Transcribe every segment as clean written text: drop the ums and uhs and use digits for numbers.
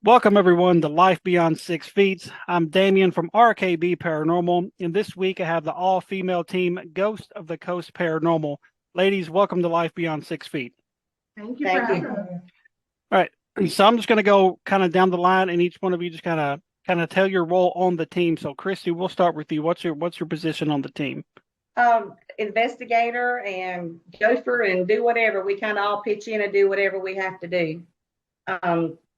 Welcome, everyone, to Life Beyond 6 Feet. I'm Damien from RKB Paranormal, and this week I have the all-female team, Ghost of the Coast Paranormal. Ladies, welcome to Life Beyond 6 Feet. Thank you for Thank having you. us. All right, so I'm just going to go kind of down the line, and each one of you just kind of tell your role on the team. So, Christy, we'll start with you. What's your position on the team? Investigator and gopher and do whatever. We kind of all pitch in and do whatever we have to do.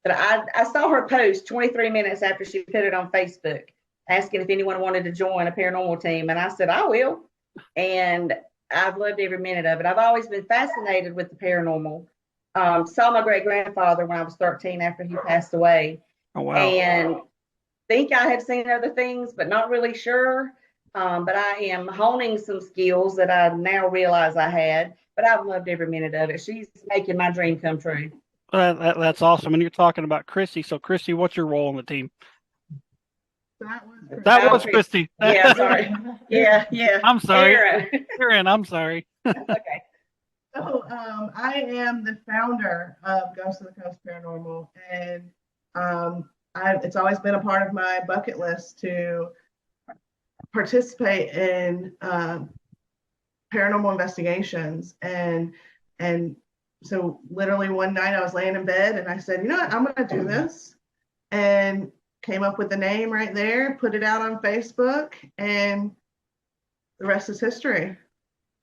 But I saw her post 23 minutes after she put it on Facebook asking if anyone wanted to join a paranormal team. And I said, I will. And I've loved every minute of it. I've always been fascinated with the paranormal. Saw my great grandfather when I was 13 after he passed away. Oh, wow. And think I have seen other things, but not really sure. But I am honing some skills that I now realize I had. But I've loved every minute of it. She's making my dream come true. That's awesome. And you're talking about Christy. So, Christy, what's your role on the team? That was Christy. Yeah, sorry. Yeah. I'm sorry. Sarah. Aaron, I'm sorry. Okay. So I am the founder of Ghost of the Coast Paranormal, and it's always been a part of my bucket list to participate in paranormal investigations. And so literally one night I was laying in bed and I said, you know what, I'm going to do this. And came up with the name right there, put it out on Facebook, and the rest is history.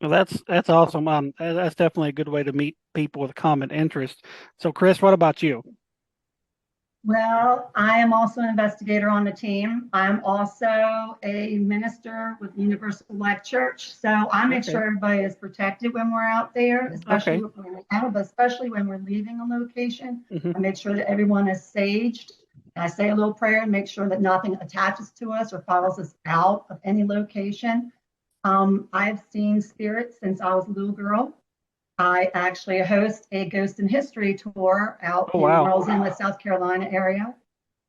Well, that's awesome. That's definitely a good way to meet people with common interest. So, Chris, what about you? Well, I am also an investigator on the team. I'm also a minister with Universal Life Church. So I make Okay. sure everybody is protected when we're out there, especially Okay. when we're out, but especially when we're leaving a location. Mhm. I make sure that everyone is saged. And I say a little prayer and make sure that nothing attaches to us or follows us out of any location. I've seen spirits since I was a little girl. I actually host a ghost and history tour out Oh, in wow. Merle's Inlet, South Carolina area.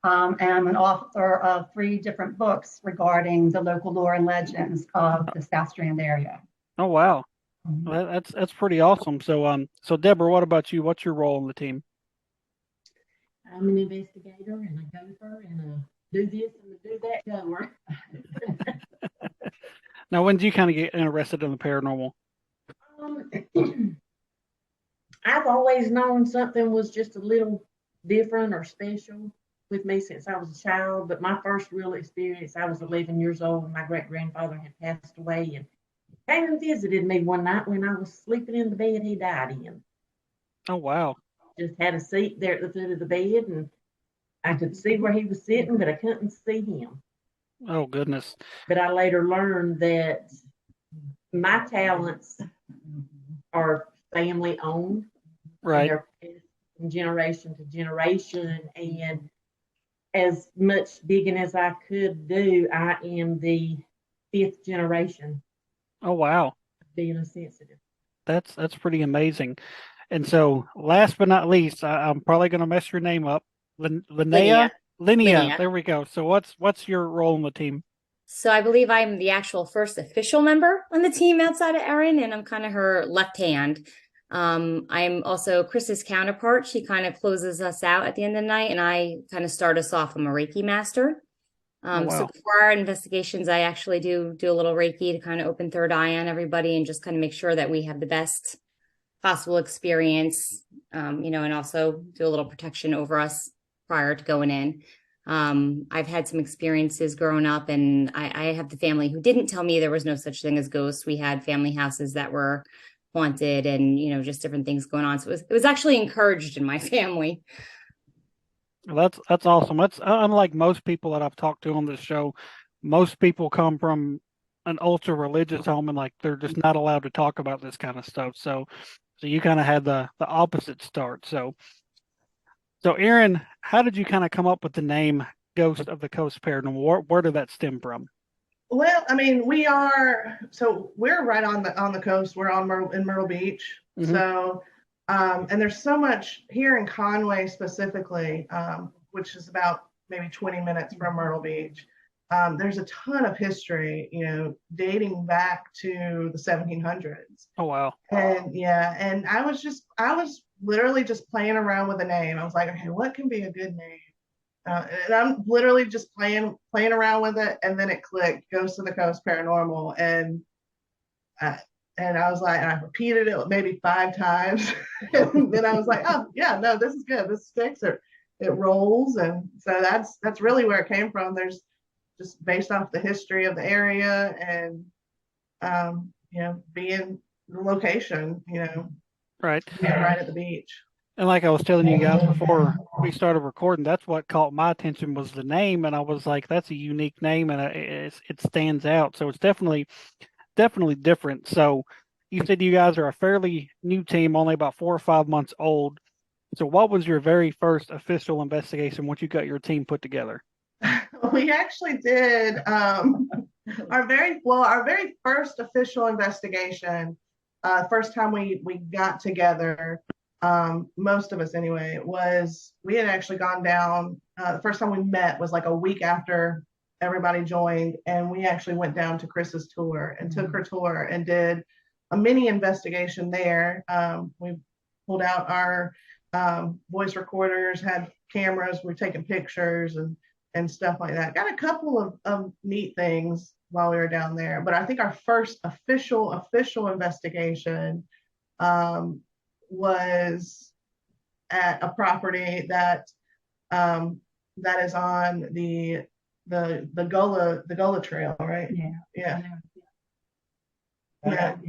And I'm an author of 3 different books regarding the local lore and legends of the South Strand area. Oh, wow. Well, that's pretty awesome. So Deborah, what about you? What's your role on the team? I'm an investigator and a gopher and a do this and a do that goer. Now, when did you kind of get interested in the paranormal? I've always known something was just a little different or special with me since I was a child. But my first real experience, I was 11 years old when my great grandfather had passed away and came and visited me one night when I was sleeping in the bed he died in. Oh, wow. Just had a seat there at the foot of the bed and I could see where he was sitting, but I couldn't see him. Oh, goodness. But I later learned that my talents are family owned. Right. They're passed from generation to generation. And as much digging as I could do, I am the 5th generation Oh, wow. being a sensitive. That's pretty amazing. And so, last but not least, I'm probably going to mess your name up. Linnea? Linnea. There we go. So, what's your role in the team? So I believe I'm the actual first official member on the team outside of Erin, and I'm kind of her left hand. I'm also Chris's counterpart. She kind of closes us out at the end of the night, and I kind of start us off. I'm a Reiki master. Oh, wow. So before our investigations, I actually do a little Reiki to kind of open third eye on everybody and just kind of make sure that we have the best possible experience, and also do a little protection over us prior to going in. I've had some experiences growing up, and I have the family who didn't tell me there was no such thing as ghosts. We had family houses that were haunted and, just different things going on. So it was actually encouraged in my family. Well, that's awesome. That's unlike most people that I've talked to on this show. Most people come from an ultra religious home and they're just not allowed to talk about this kind of stuff. So you kind of had the opposite start. So Aaron, how did you kind of come up with the name Ghost of the Coast Paranormal? Where did that stem from? Well, I mean, we're right on the coast. We're in Myrtle Beach. Mhm. So, and there's so much here in Conway specifically, which is about maybe 20 minutes from Myrtle Beach. There's a ton of history, dating back to the 1700s. Oh, wow. And I was literally just playing around with a name. I was like, okay, what can be a good name? And I'm literally just playing around with it, and then it clicked. Goes to the Coast Paranormal, uh, and I was like, and I repeated it maybe 5 times, and then I was like, oh yeah, no, this is good. This sticks. It rolls, and so that's really where it came from. There's just based off the history of the area and being the location, Right. being right at the beach. And like I was telling you guys before we started recording, that's what caught my attention was the name, and I was like, "That's a unique name, and it stands out." So it's definitely different. So you said you guys are a fairly new team, only about 4 or 5 months old. So what was your very first official investigation once you got your team put together? We actually did our very first official investigation. First time we got together, most of us anyway, was we had actually gone down. The first time we met was like a week after everybody joined, and we actually went down to Chris's tour and took her tour and did a mini investigation there. We pulled out our voice recorders, had cameras, we were taking pictures and stuff like that. Got a couple of neat things while we were down there, but I think our first official investigation was at a property that is on the Gullah Trail, right? Yeah. Yeah.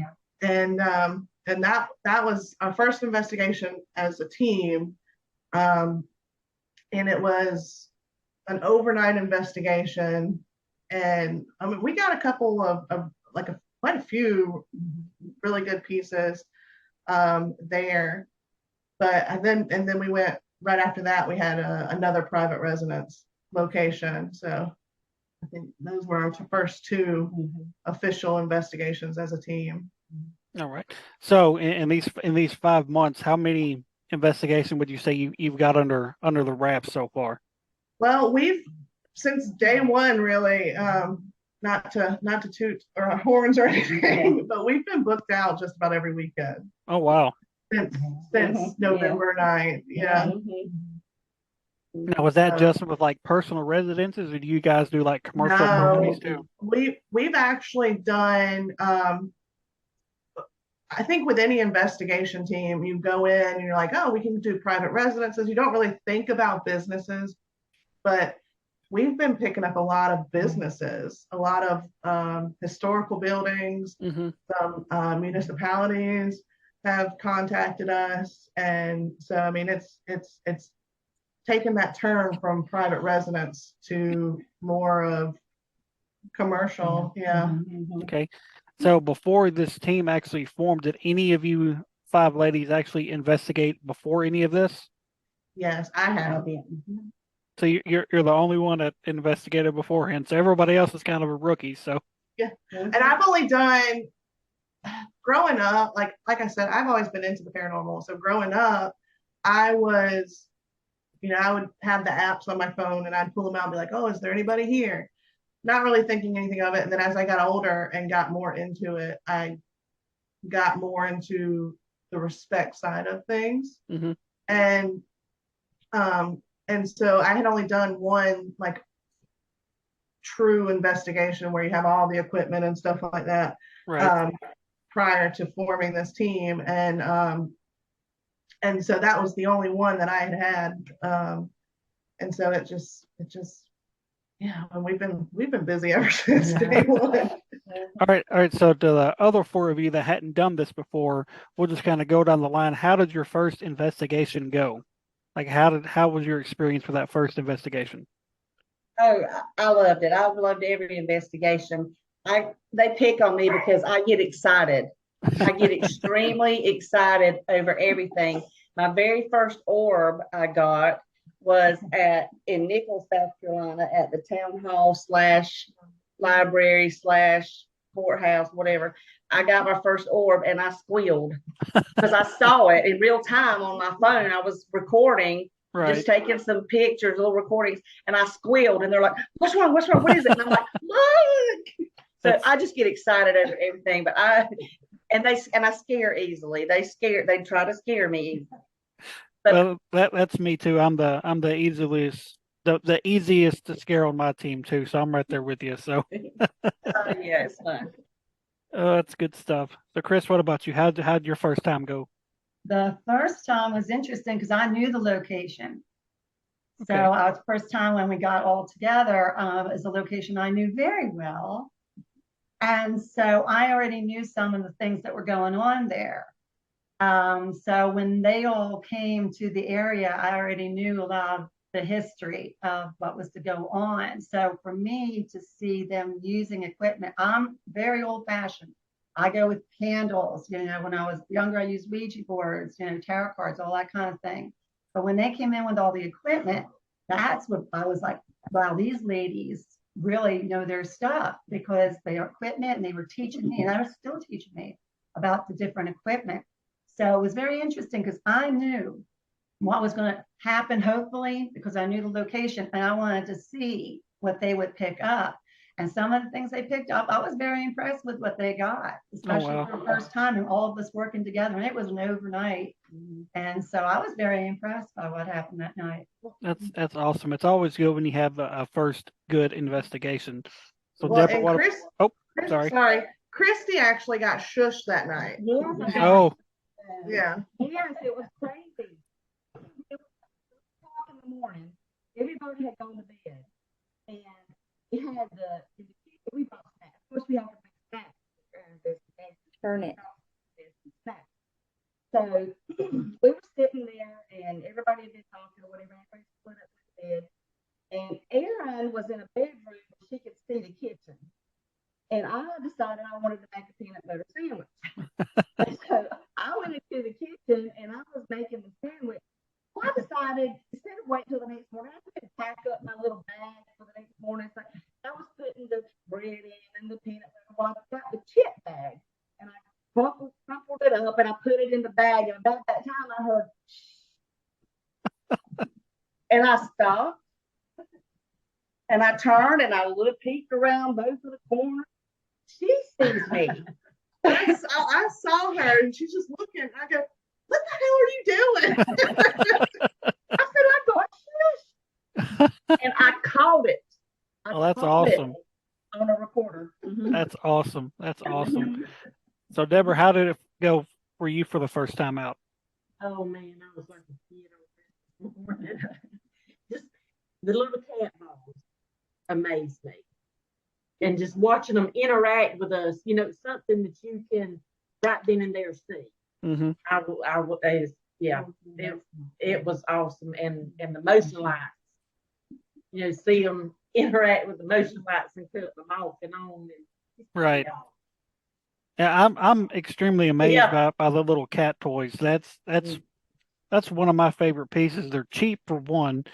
And that was our first investigation as a team, and it was an overnight investigation. And I mean, we got a couple of quite a few really good pieces there. But and then we went right after that. We had another private residence location. So I think those were our first two official investigations as a team. All right. So in these 5 months, how many investigations would you say you've got under the wraps so far? Well, we've since day one, really, not to toot our horns or anything, but we've been booked out just about every weekend Oh wow. since November 9th. Yeah. Now was that just with like personal residences, or do you guys do like commercial properties too? We've actually done I think with any investigation team, you go in and you're like, oh, we can do private residences. You don't really think about businesses, but we've been picking up a lot of businesses, a lot of historical buildings. Some municipalities have contacted us, and so I mean, it's taken that turn from private residence to more of commercial. Yeah. Okay. So before this team actually formed, did any of you 5 ladies actually investigate before any of this? Yes, I have. So you're the only one that investigated beforehand. So everybody else is kind of a rookie. So yeah, and I've only done growing up. Like I said, I've always been into the paranormal. So growing up, I was, I would have the apps on my phone and I'd pull them out and be like, oh, is there anybody here? Not really thinking anything of it. And then as I got older and got more into it, I got more into the respect side of things. And so I had only done one like true investigation where you have all the equipment and stuff like that, right. Prior to forming this team. And so that was the only one that I had. And so it just yeah, and we've been busy ever since day one. All right. So to the other 4 of you that hadn't done this before, we'll just kind of go down the line. How did your first investigation go? Like how was your experience with that first investigation? Oh, I loved it. I've loved every investigation. They pick on me because I get excited. I get extremely excited over everything. My very first orb I got was in Nichols, South Carolina, at the town hall / library / courthouse, whatever. I got my first orb and I squealed because I saw it in real time on my phone. I was recording, just taking some pictures, little recordings, and I squealed. And they're like, "What's wrong? What's wrong? What is it?" And I'm like, "Look!" So I just get excited over everything. But I scare easily. They try to scare me. Well, that's me too. I'm the easiest the easiest to scare on my team too. So I'm right there with you. So Yeah, it's fun. that's good stuff. So Chris, what about you? How'd your first time go? The first time was interesting because I knew the location. So Okay. the first time when we got all together is a location I knew very well. And so I already knew some of the things that were going on there. So when they all came to the area, I already knew a lot of the history of what was to go on. So for me to see them using equipment, I'm very old fashioned. I go with candles. You know, when I was younger, I used Ouija boards, you know, tarot cards, all that kind of thing. But when they came in with all the equipment, that's what I was like, wow, these ladies really know their stuff because they are equipment and they were teaching me and they were still teaching me about the different equipment. So it was very interesting because I knew what was going to happen, hopefully, because I knew the location and I wanted to see what they would pick up. And some of the things they picked up, I was very impressed with what they got, especially wow. for the first time and all of us working together. And it was an overnight. And so I was very impressed by what happened that night. That's awesome. It's always good when you have a first good investigation. So Well, Deborah, and what? Oh, Chris, sorry. Christy actually got shushed that night. Yes, Oh, Yeah. yes, it was crazy. It was 2 o'clock in the morning. Everybody had gone to bed, and we had we brought snacks. Of course, we have to make snacks. Turn it. Snacks. So we were sitting there, and everybody had been talking or whatever. Everybody split up to bed, and Erin was in a bedroom where she could see the kitchen. And I decided I wanted to make a peanut butter sandwich. So I went into the kitchen and I was making the sandwich. Well, I decided instead of waiting till the next morning, I could pack up my little bag for the next morning. So I was putting the bread in and the peanut butter. Well, I got the chip bag and I crumpled it up and I put it in the bag. And about that time, I heard, shh. And I stopped and I turned and I peeked around both of the corners. She sees me. I saw her and she's just looking. I go, what the hell are you doing? I said, I got shush. And I caught it. well, that's awesome. On a recorder. That's awesome. That's awesome. So Deborah, how did it go for you for the first time out? Oh man, I was like a kid. Just the little cat balls amazed me. And just watching them interact with us, you know, something that you can right then and there see. Mm-hmm. It was awesome. And the motion lights, you know, see them interact with the motion lights and cut them off and on. And, Right. Yeah, I'm extremely amazed by the little cat toys. That's one of my favorite pieces. They're cheap for one,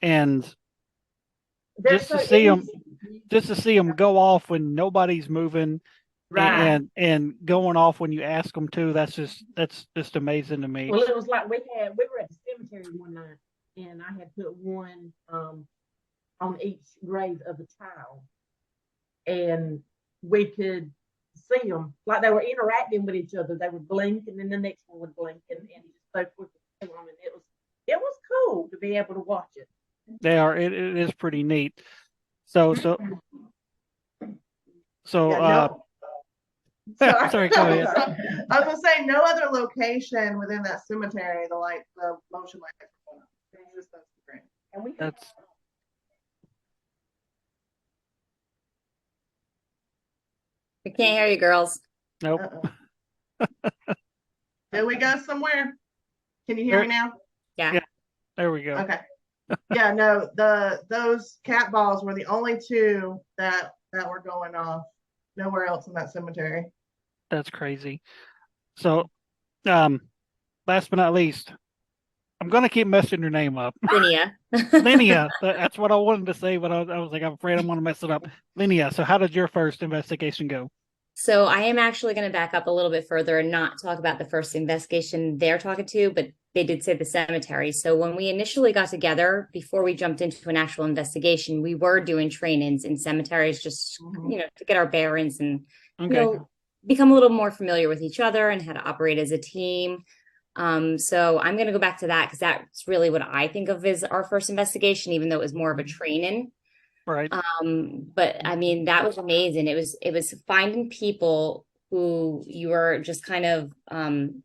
and just to see them go off when nobody's moving, right. and going off when you ask them to. That's just amazing to me. Well, it was like we were at the cemetery one night, and I had put one on each grave of a child, and we could see them like they were interacting with each other. They would blink, and then the next one would blink, and just so forth. And it was cool to be able to watch it. They are. It is pretty neat. So. Sorry, go ahead. I was gonna say no other location within that cemetery the motion light. Just those three. And That's. We can't hear you, girls. Nope. Did we go somewhere? Can you hear me now? Yeah. There we go. Okay. Yeah, no, those cat balls were the only two that were going off. Nowhere else in that cemetery. That's crazy. So, last but not least, I'm gonna keep messing your name up. Linnea. Linnea. That's what I wanted to say, but I was like, I'm afraid I'm gonna mess it up. Linnea. So, how did your first investigation go? So I am actually going to back up a little bit further and not talk about the first investigation they're talking to, but they did say the cemetery. So when we initially got together, before we jumped into an actual investigation, we were doing trainings in cemeteries just, you know, to get our bearings and, you know, become a little more familiar with each other and how to operate as a team. So I'm going to go back to that because that's really what I think of as our first investigation, even though it was more of a training. Right. But I mean, that was amazing. It was finding people who you were just kind of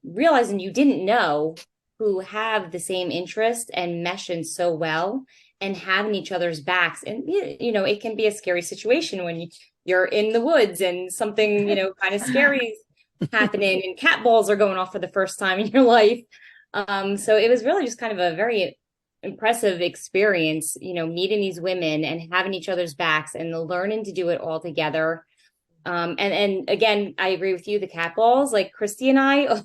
realizing you didn't know, who have the same interest and meshing so well and having each other's backs. And it can be a scary situation when you're in the woods and something, kind of scary is happening and cat balls are going off for the first time in your life. So it was really just kind of a very impressive experience, meeting these women and having each other's backs and the learning to do it all together. And again, I agree with you. The cat balls, like Christy and I,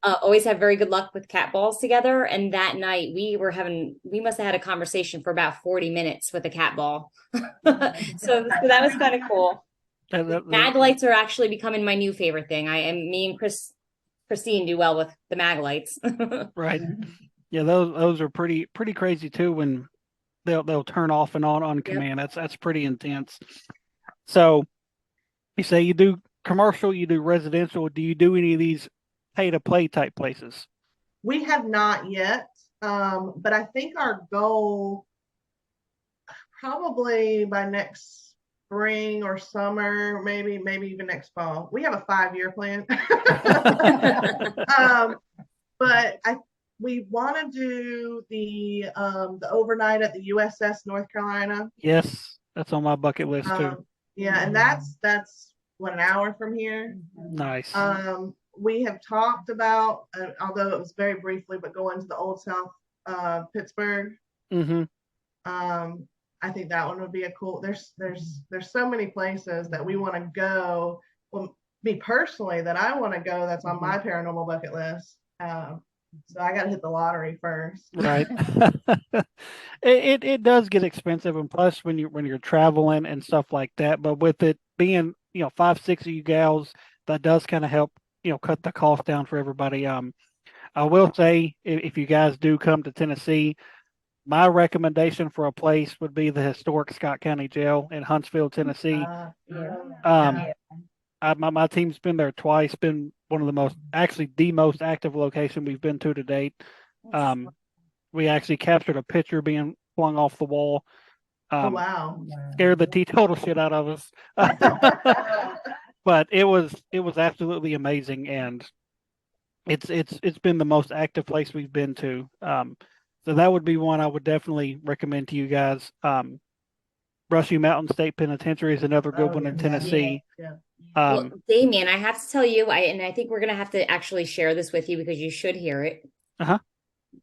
always have very good luck with cat balls together. And that night we must have had a conversation for about 40 minutes with a cat ball. So that was kind of cool. Mag lights are actually becoming my new favorite thing. Me and Christine do well with the mag lights. Right. Yeah, those are pretty crazy too when they'll turn off and on command. That's pretty intense. So you say you do commercial, you do residential. Do you do any of these pay to play type places? We have not yet, but I think our goal probably by next spring or summer, maybe even next fall. We have a 5-year plan. But we want to do the overnight at the USS North Carolina. Yes, that's on my bucket list too. Yeah, and that's what, an hour from here. Nice. We have talked about, although it was very briefly, but going to the Old South Pittsburgh. Mm-hmm. I think that one would be a cool. There's so many places that we want to go. Well, me personally, that I want to go. That's on my paranormal bucket list. So I got to hit the lottery first. Right. It does get expensive, and plus when you're traveling and stuff like that. But with it being 5, 6 of you gals, that does kind of help cut the cost down for everybody. I will say if you guys do come to Tennessee, my recommendation for a place would be the historic Scott County Jail in Huntsville, Tennessee. My team's been there twice. Been one of the most active location we've been to date. We actually captured a picture being flung off the wall. Oh wow! Scared the teetotal shit out of us. But it was absolutely amazing, and it's been the most active place we've been to. So that would be one I would definitely recommend to you guys. Brushy Mountain State Penitentiary is another good one in Tennessee. Yeah. Well, Damien, I have to tell you, I think we're going to have to actually share this with you because you should hear it. Uh-huh.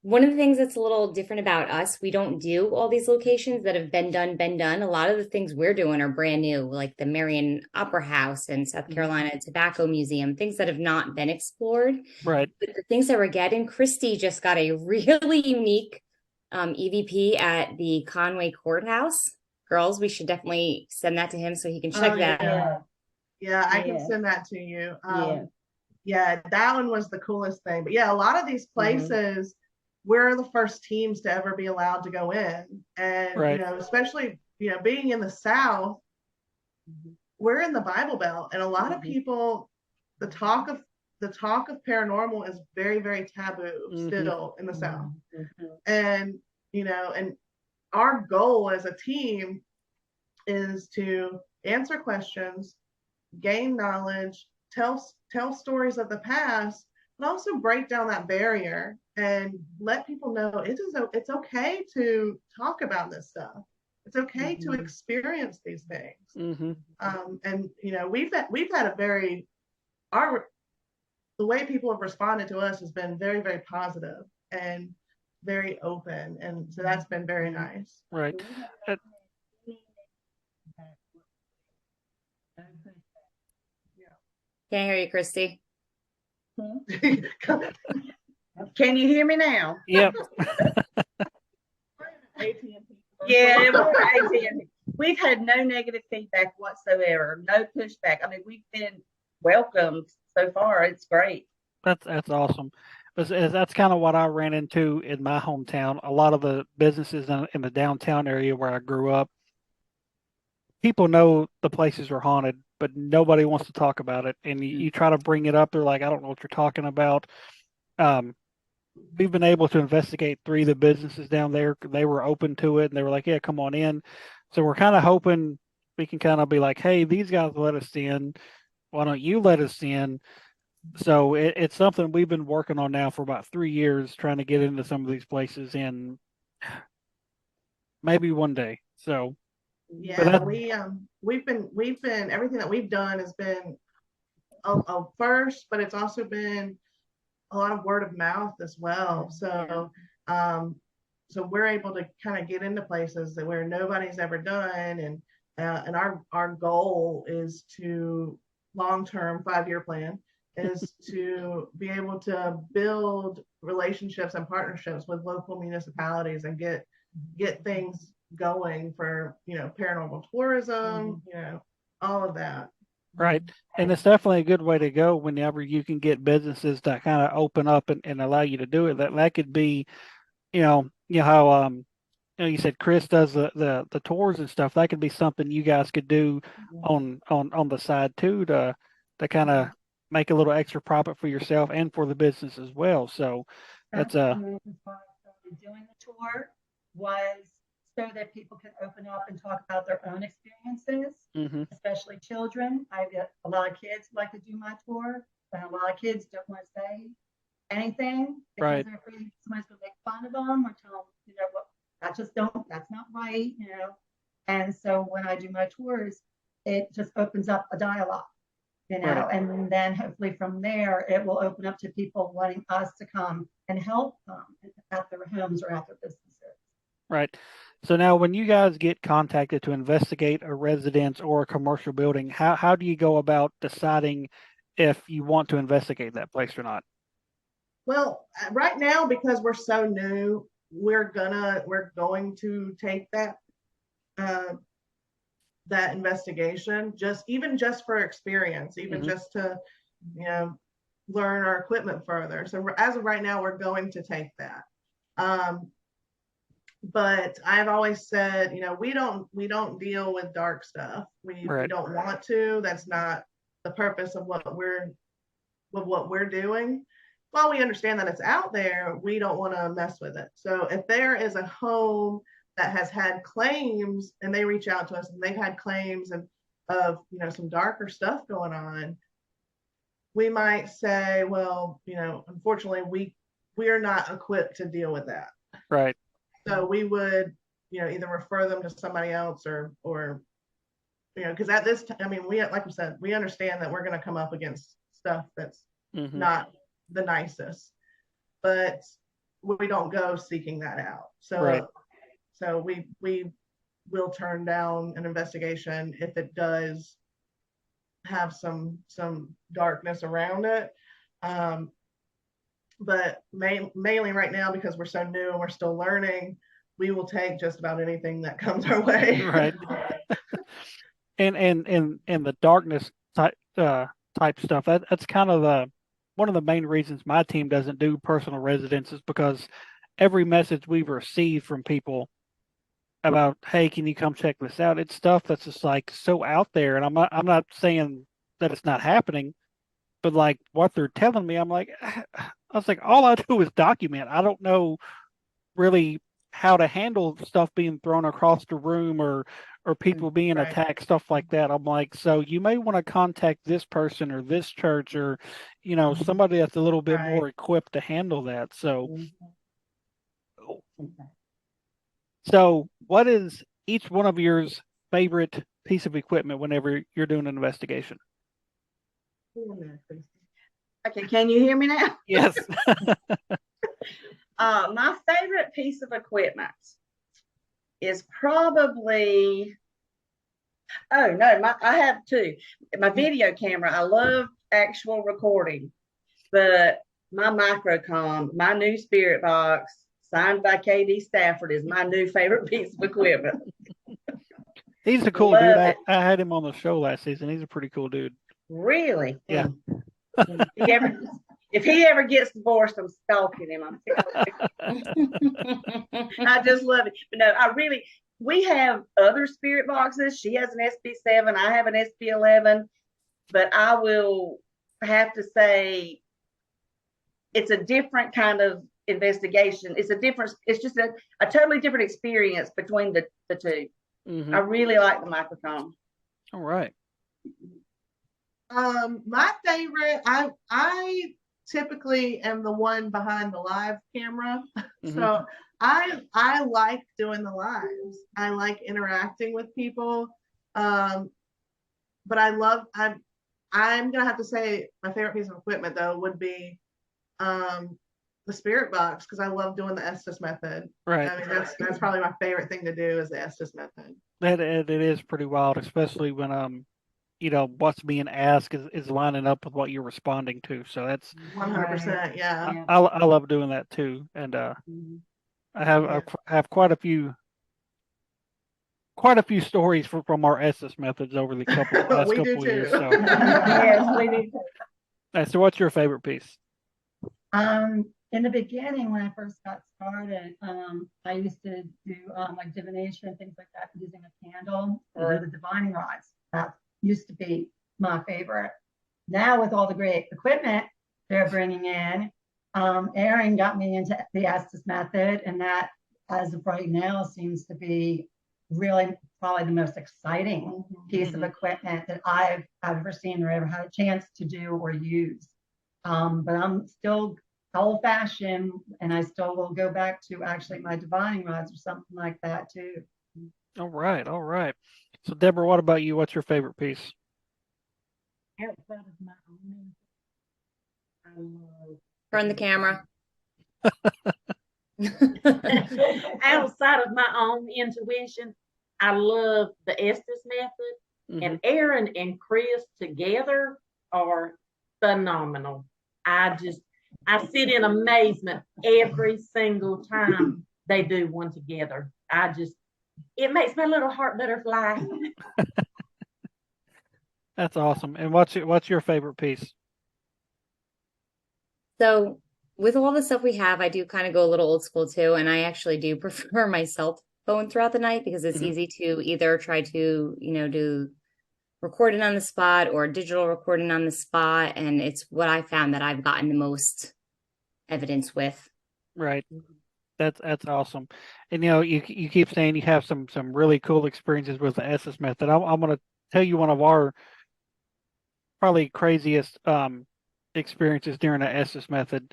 One of the things that's a little different about us, we don't do all these locations that have been done. A lot of the things we're doing are brand new, like the Marion Opera House and South Carolina Tobacco Museum, things that have not been explored. Right. But the things that we're getting, Christy just got a really unique EVP at the Conway Courthouse. Girls, we should definitely send that to him so he can check that out. Yeah, I can send that to you. Yeah, that one was the coolest thing. But yeah, a lot of these places, we're the first teams to ever be allowed to go in. And, right. Especially, being in the South, we're in the Bible Belt. And a lot of people, the talk of paranormal is very, very taboo still in the South. And, and our goal as a team is to answer questions, gain knowledge, tell stories of the past, but also break down that barrier and let people know it's okay to talk about this stuff. It's okay to experience these things. And we've had the way people have responded to us has been very, very positive and very open, and so that's been very nice. Right. Can't hear you, Christy. Can you hear me now? Yep. Yeah, we're AT&T. We've had no negative feedback whatsoever, no pushback. I mean, we've been welcomed so far. It's great. That's awesome. That's kind of what I ran into in my hometown. A lot of the businesses in the downtown area where I grew up, people know the places are haunted, but nobody wants to talk about it. And you try to bring it up, they're like, I don't know what you're talking about. we've been able to investigate 3 of the businesses down there. They were open to it and they were like, yeah, come on in. So we're kind of hoping we can kind of be like, hey, these guys let us in. Why don't you let us in? So it's something we've been working on now for about 3 years, trying to get into some of these places, and maybe one day. So, but Yeah, we've been everything that we've done has been a first, but it's also been a lot of word of mouth as well. So so we're able to kind of get into places that where nobody's ever done, and our goal is to long-term 5-year plan is to be able to build relationships and partnerships with local municipalities and get things going for paranormal tourism, all of that. right. And it's definitely a good way to go whenever you can get businesses that kind of open up and allow you to do it. That could be, how you said Chris does the tours and stuff. That could be something you guys could do on the side too, to kind of make a little extra profit for yourself and for the business as well. So that's That's one of the reasons why I started doing the tour was so that people can open up and talk about their own experiences, mhm, especially children. I get a lot of kids like to do my tour, and a lot of kids don't want to say anything because right, they're afraid somebody's going to make fun of them or tell them, what, that's not right. And so when I do my tours, it just opens up a dialogue, right, and then hopefully from there, it will open up to people wanting us to come and help them at their homes or at their businesses. right. So now, when you guys get contacted to investigate a residence or a commercial building, how do you go about deciding if you want to investigate that place or not? Well, right now, because we're so new, we're going to take uh, that investigation, just for experience, even Mhm. just to you know learn our equipment further. So as of right now, we're going to take that. Um, but I've always said, we don't deal with dark stuff. We Right, don't want to. That's not the purpose of what we're doing. While we understand that it's out there, we don't want to mess with it. So if there is a home that has had claims and they reach out to us and they've had claims of some darker stuff going on, we might say, well, unfortunately, we're not equipped to deal with that. right, So we would, either refer them to somebody else or because at this time, I mean, like we said, we understand that we're going to come up against stuff that's mhm, not the nicest, but we don't go seeking that out. right, So we will turn down an investigation if it does have some darkness around it. Um, but mainly right now, because we're so new and we're still learning, we will take just about anything that comes our way. right. And the darkness type stuff, that's kind of the one of the main reasons my team doesn't do personal residences, because every message we've received from people about, hey, can you come check this out, it's stuff that's just like so out there. And I'm not saying that it's not happening, but like what they're telling me, I'm like, I was like, all I do is document. I don't know really how to handle stuff being thrown across the room, or people being Right. attacked, stuff like that. I'm like, so you may want to contact this person or this church, or somebody that's a little bit Right. more equipped to handle that. So Okay. what is each one of yours favorite piece of equipment whenever you're doing an investigation? Okay, can you hear me now? Yes. My favorite piece of equipment is probably, oh no, I have two. My video camera, I love actual recording, but my microcom, my new spirit box, signed by KD Stafford, is my new favorite piece of equipment. He's a cool dude. Love I it. had him on the show last season. He's a pretty cool dude. Really? Yeah. If he ever gets divorced, I'm stalking him. I'm telling you. I just love it. But no, we have other spirit boxes. She has an SP7. I have an SP11. But I will have to say it's a different kind of investigation. It's a different, it's just a totally different experience between the two. Mhm. I really like the microphone. All right. My favorite, I typically am the one behind the live camera. Mhm. So I like doing the lives. I like interacting with people. But I'm gonna have to say my favorite piece of equipment though would be the spirit box, because I love doing the Estes method. Right. I mean, that's probably my favorite thing to do is the Estes method. It is pretty wild, especially when you know, what's being asked is lining up with what you're responding to. So that's 100%, yeah. Yeah. I love doing that too. And Mhm. I have quite a few stories from our SS methods over the last We do couple of years. too. So, Yes, we do. so what's your favorite piece? In the beginning, when I first got started, I used to do like divination, things like that, using a candle or the divining rods. That used to be my favorite. Now, with all the great equipment they're bringing in, Aaron got me into the Estes method, and that, as of right now, seems to be really probably the most exciting piece of equipment that I've ever seen or ever had a chance to do or use. But I'm still old fashioned, and I still will go back to actually my divining rods or something like that too. All right, all right. So, Deborah, what about you? What's your favorite piece? Outside of my own, I love Turn the camera. outside of my own intuition, I love the Estes method, and Aaron and Chris together are phenomenal. I sit in amazement every single time they do one together. It makes my little heart butterfly. That's awesome. And what's your favorite piece? So with all the stuff we have, I do kind of go a little old school too, and I actually do prefer my cell phone throughout the night because it's easy to either try to, do recording on the spot or digital recording on the spot, and it's what I found that I've gotten the most evidence with. Right. That's awesome. And you keep saying you have some really cool experiences with the SS method. I'm going to tell you one of our probably craziest experiences during the SS method.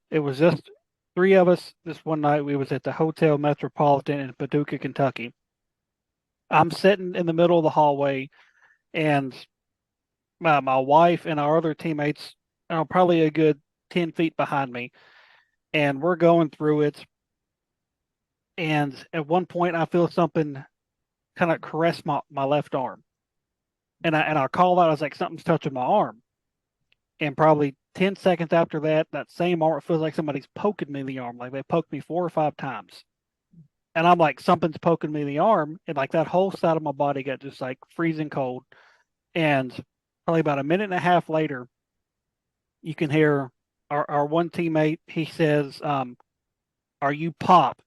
It was just three of us this one night. We was at the Hotel Metropolitan in Paducah, Kentucky. I'm sitting in the middle of the hallway, and my wife and our other teammates are probably a good 10 feet behind me, and we're going through it. And at one point, I feel something kind of caress my left arm, and I call out. I was like, something's touching my arm. And probably 10 seconds after that, that same arm, it feels like somebody's poking me in the arm. Like they poked me 4 or 5 times. And I'm like, something's poking me in the arm. And like that whole side of my body got just like freezing cold. And probably about a minute and a half later, you can hear our one teammate, he says, are you Pop?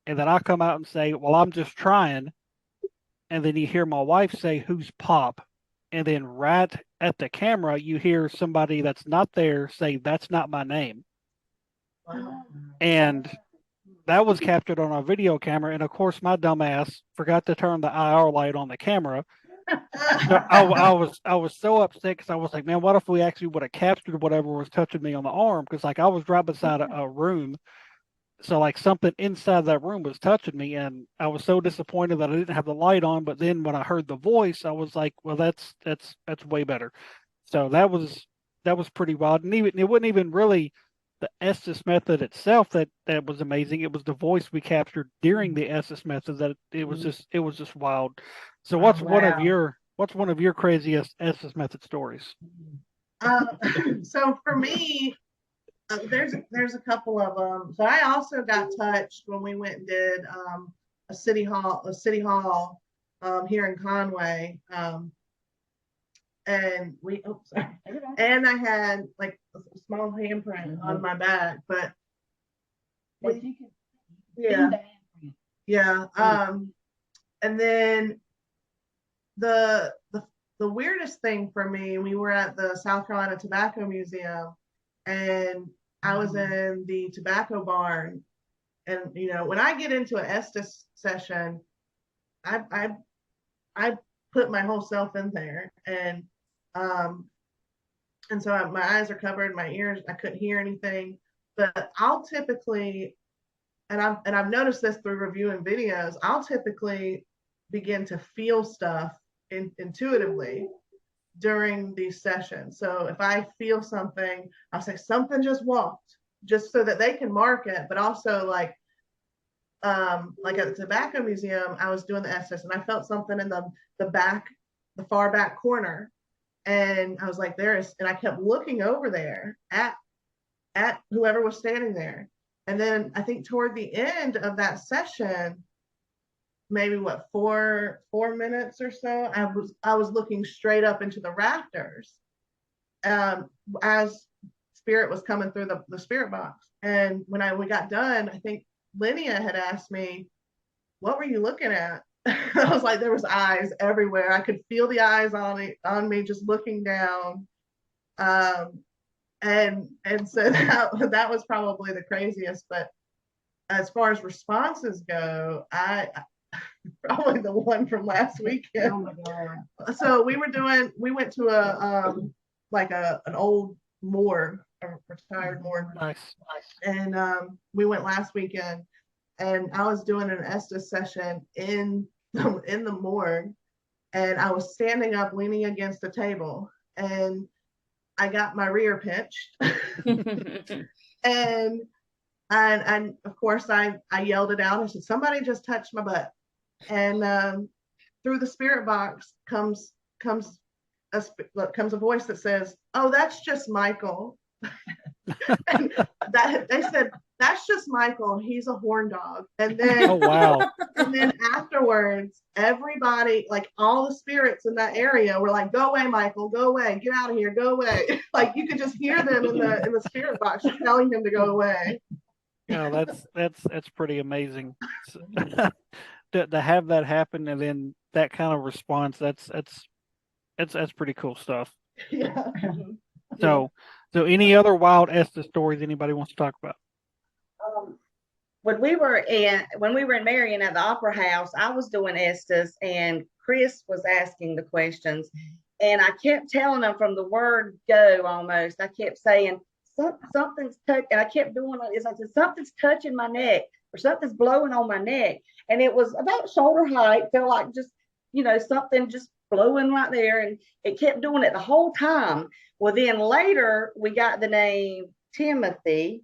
And then I come out and say, well, I'm just trying. And then you hear my wife say, who's Pop? And then right at the camera, you hear somebody that's not there say, that's not my name. Wow. And that was captured on our video camera. And of course, my dumbass forgot to turn the IR light on the camera. So I was so upset because I was like, man, what if we actually would have captured whatever was touching me on the arm? Because like I was right beside a room. So like something inside that room was touching me, and I was so disappointed that I didn't have the light on. But then when I heard the voice, I was like, well, that's way better. So that was pretty wild. And even it wasn't even really the Estes method itself that was amazing. It was the voice we captured during the Estes method that it was just wild. So what's one of your craziest Estes method stories? So for me, there's a couple of them. So I also got touched when we went and did a city hall here in Conway. And and I had like a small handprint on my back, but yeah. And then the weirdest thing for me, we were at the South Carolina Tobacco Museum, and I was in the tobacco barn, and when I get into an Estes session, I put my whole self in there, and so my eyes are covered, my ears, I couldn't hear anything, but I'll typically, and I've noticed this through reviewing videos, I'll typically begin to feel stuff intuitively during these sessions. So if I feel something, I'll say something just walked, just so that they can mark it. But also like at the tobacco museum, I was doing the Estes and I felt something in the back, the far back corner. And I was like, and I kept looking over there at whoever was standing there. And then I think toward the end of that session, maybe 4 minutes or so, I was looking straight up into the rafters as spirit was coming through the spirit box. And when we got done, I think Linnea had asked me, what were you looking at? I was like, there was eyes everywhere. I could feel the eyes on me just looking down. And so that was probably the craziest. But as far as responses go, I probably the one from last weekend. Oh my God. So we went to an old morgue, a retired morgue. Nice. And we went last weekend, and I was doing an Estes session in the morgue, and I was standing up leaning against a table, and I got my rear pinched. and of course I yelled it out. I said, somebody just touched my butt. And through the spirit box comes a voice that says, oh, that's just Michael. And they said, that's just Michael, he's a horn dog. And then Oh, wow. and then afterwards, everybody, like all the spirits in that area were like, go away, Michael, go away, get out of here, go away. Like you could just hear them in the spirit box telling him to go away. Yeah, that's pretty amazing. To have that happen and then that kind of response, that's pretty cool stuff. Yeah. So any other wild Estes stories anybody wants to talk about? When we were in Marion at the Opera House, I was doing Estes and Chris was asking the questions, and I kept telling them from the word go almost. I kept saying something's touching, and I kept doing it. I said something's touching my neck or something's blowing on my neck, and it was about shoulder height. Felt like just something just blowing right there, and it kept doing it the whole time. Well, then later we got the name Timothy.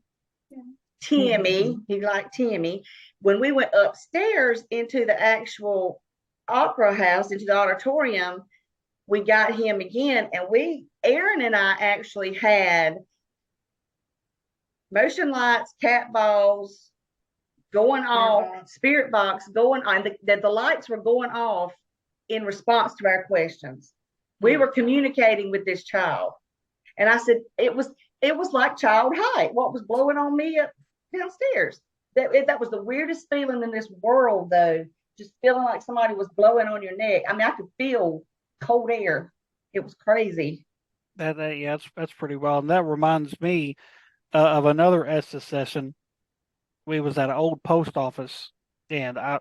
Timmy, he liked Timmy. When we went upstairs into the actual opera house, into the auditorium, we got him again. And Aaron and I actually had motion lights, cat balls going off, spirit box going on. The lights were going off in response to our questions. We were communicating with this child. And I said, it was like child height, what was blowing on me up downstairs. That was the weirdest feeling in this world, though. Just feeling like somebody was blowing on your neck. I mean, I could feel cold air. It was crazy. Yeah, that's pretty wild. And that reminds me of another Estes session. We was at an old post office, and I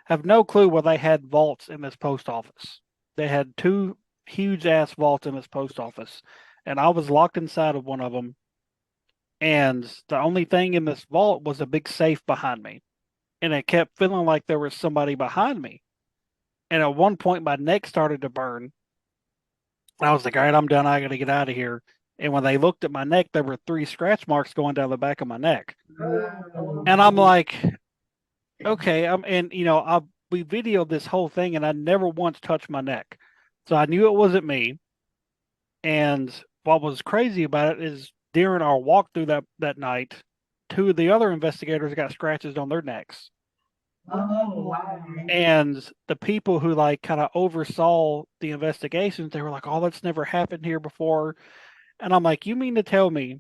have no clue why they had vaults in this post office. They had two huge ass vaults in this post office, and I was locked inside of one of them. And the only thing in this vault was a big safe behind me. And it kept feeling like there was somebody behind me. And at one point, my neck started to burn. I was like, all right, I'm done. I got to get out of here. And when they looked at my neck, there were 3 scratch marks going down the back of my neck. And I'm like, okay. We videoed this whole thing, and I never once touched my neck. So I knew it wasn't me. And what was crazy about it is during our walkthrough that night, 2 of the other investigators got scratches on their necks. Oh, wow. And the people who kind of oversaw the investigations, they were like, oh, that's never happened here before. And I'm like, you mean to tell me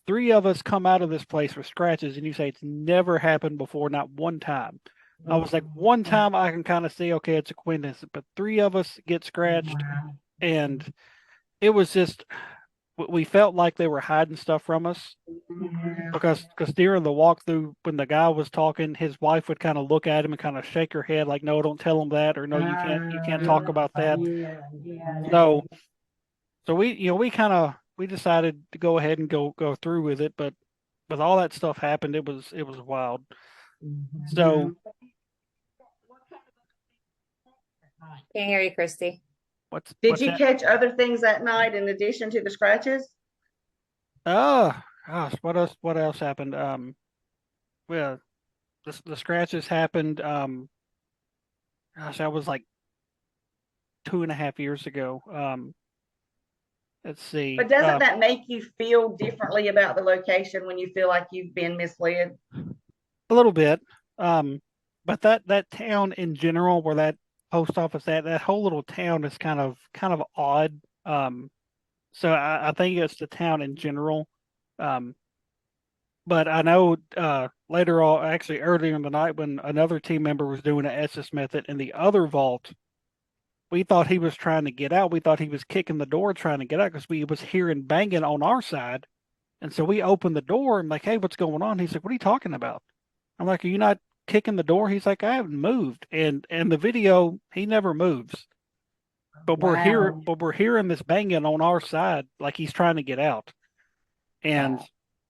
3 of us come out of this place with scratches and you say it's never happened before, not one time? I was like, one time I can kind of say, okay, it's a coincidence, but 3 of us get scratched. And it was just we felt like they were hiding stuff from us Yeah. because during the walkthrough, when the guy was talking, his wife would kind of look at him and kind of shake her head like, "No, don't tell him that," or "No, you can't talk about that." Yeah. So we we decided to go ahead and go through with it, but with all that stuff happened, it was wild. So Can't hear you, Christy. Did what's you that? catch other things that night in addition to the scratches? Oh gosh, what else happened? Well, the scratches happened. Gosh, that was like 2.5 years ago. Let's see. But doesn't that make you feel differently about the location when you feel like you've been misled? A little bit. Um, but that town in general, where that post office that whole little town is kind of odd. So I think it's the town in general. Um, but I know later on, actually earlier in the night, when another team member was doing an SS method in the other vault, we thought he was trying to get out. We thought he was kicking the door trying to get out because we was hearing banging on our side. And so we opened the door and like, "Hey, what's going on?" He's like, "What are you talking about?" I'm like, "Are you not kicking the door?" He's like, "I haven't moved." And the video, he never moves. But Wow. we're hearing this banging on our side like he's trying to get out. And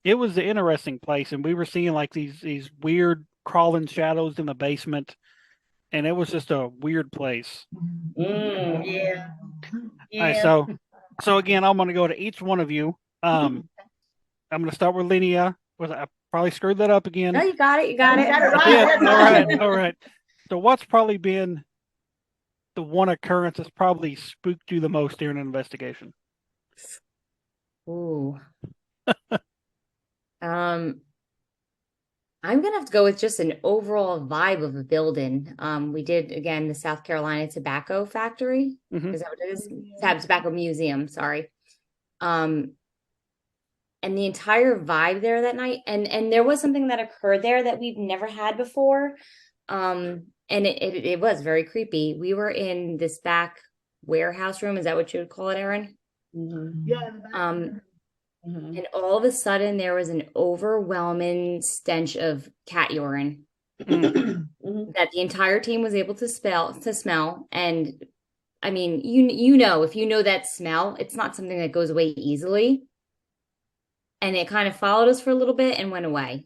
it was an interesting place, and we were seeing like these weird crawling shadows in the basement, and it was just a weird place. Yeah. All right, Yeah. so again, I'm going to go to each one of you. I'm going to start with Linnea. I probably screwed that up again. No, you got it. You got You it. got it I right. did. All right, all right. So what's probably been the one occurrence that's probably spooked you the most during an investigation? Ooh. I'm gonna have to go with just an overall vibe of a building. We did again the South Carolina Tobacco Factory. Mhm. Is that what it is? Tobacco Museum, sorry. And the entire vibe there that night, and there was something that occurred there that we've never had before. And it was very creepy. We were in this back warehouse room. Is that what you would call it, Erin? Yeah. And all of a sudden there was an overwhelming stench of cat urine that the entire team was able to smell. And I mean, you know, if you know that smell, it's not something that goes away easily. And it kind of followed us for a little bit and went away.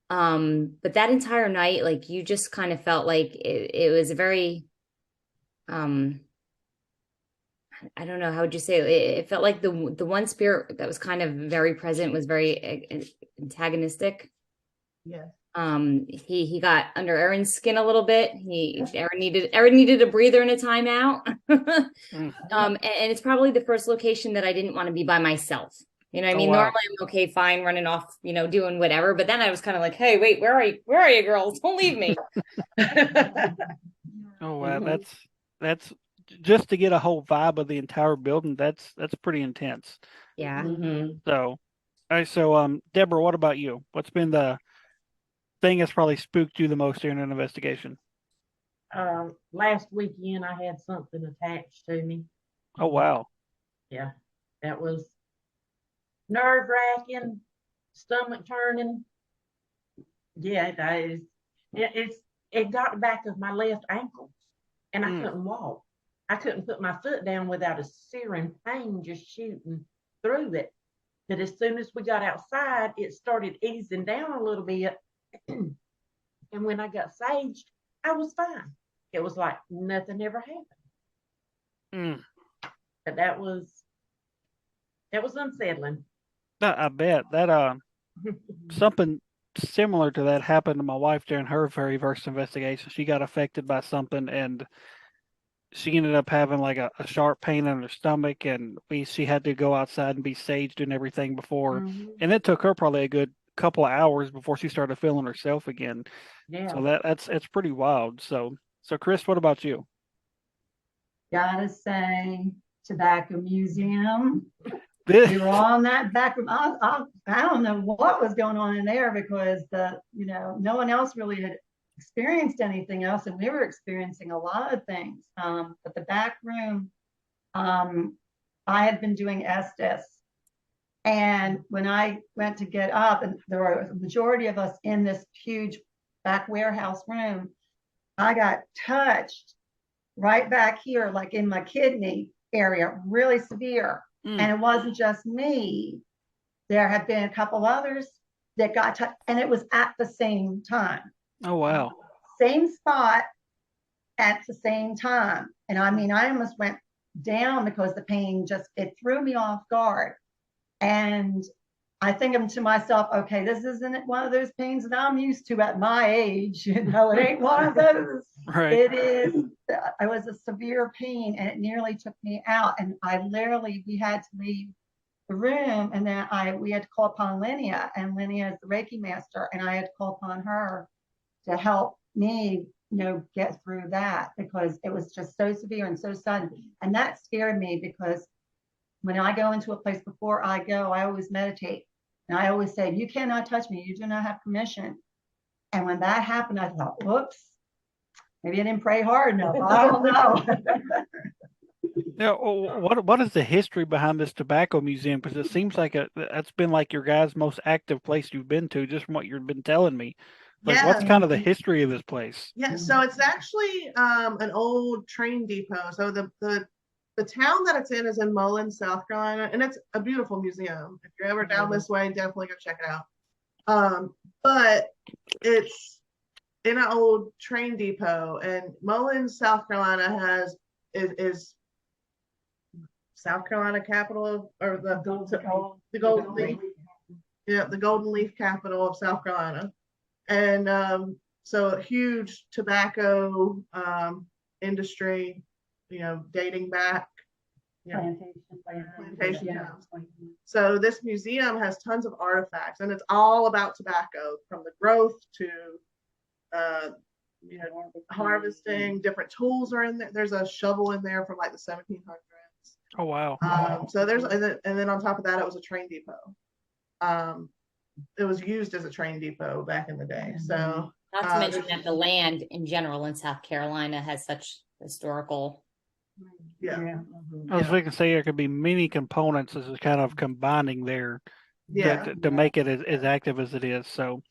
But that entire night, like you just kind of felt like it was a very I don't know, how would you say it felt like the one spirit that was kind of very present was very antagonistic. Yes. He got under Erin's skin a little bit. Erin needed a breather and a timeout. And it's probably the first location that I didn't want to be by myself. You know what I Oh, mean? wow. Normally I'm okay, fine, running off, you know, doing whatever. But then I was kind of like, hey, wait, where are you? Where are you, girls? Don't leave me. Oh wow, that's just to get a whole vibe of the entire building. That's pretty intense. Yeah. So, all right. So, Deborah, what about you? What's been the thing that's probably spooked you the most during an investigation? Last weekend I had something attached to me. Oh wow. Yeah, that was nerve wracking, stomach turning. Yeah, it is. It got the back of my left ankle, and I couldn't walk. I couldn't put my foot down without a searing pain just shooting through it. But as soon as we got outside, it started easing down a little bit. And when I got saged, I was fine. It was like nothing ever happened. But that was unsettling. I bet that something similar to that happened to my wife during her very first investigation. She got affected by something and she ended up having like a sharp pain in her stomach, and she had to go outside and be saged and everything before, and it took her probably a good couple of hours before she started feeling herself again. Yeah. So it's pretty wild. So Chris, what about you? Gotta say, Tobacco Museum. This, We were on that back room. I don't know what was going on in there because no one else really had experienced anything else, and we were experiencing a lot of things. But the back room, I I had been doing Estes. And when I went to get up, and there were a majority of us in this huge back warehouse room, I got touched right back here, like in my kidney area, really severe. And it wasn't just me. There had been a couple others that got touched, and it was at the same time. Oh, wow. Same spot at the same time. And I mean, I almost went down because the pain just, it threw me off guard. And I think I'm to myself, okay, this isn't one of those pains that I'm used to at my age. You know, it ain't one of those. Right. It is, it was a severe pain and it nearly took me out. And I literally, we had to leave the room, and then we had to call upon Linnea, and Linnea is the Reiki master, and I had to call upon her to help me, get through that, because it was just so severe and so sudden. And that scared me, because when I go into a place, before I go, I always meditate. And I always say, you cannot touch me. You do not have permission. And when that happened, I thought, whoops, maybe I didn't pray hard enough. I don't know. Now, what is the history behind this tobacco museum? Because it seems like that's been like your guys' most active place you've been to, just from what you've been telling me. Like, what's kind of the history of this place? Yeah, so it's actually an old train depot. So the town that it's in is in Mullins, South Carolina, and it's a beautiful museum. If you're ever down this way, definitely go check it out. But it's in an old train depot, and Mullins, South Carolina is South Carolina capital, or the Golden Leaf. Yeah, the Golden Leaf capital of South Carolina. And so a huge tobacco industry, dating back, plantation towns. So this museum has tons of artifacts, and it's all about tobacco, from the growth to harvesting. Different tools are in there. There's a shovel in there from like the 1700s. Oh, wow. So and then on top of that, it was a train depot. It was used as a train depot back in the day. So not to mention that the land in general in South Carolina has such historical. I was going to say there could be many components as kind of combining there to make it as active as it is. So,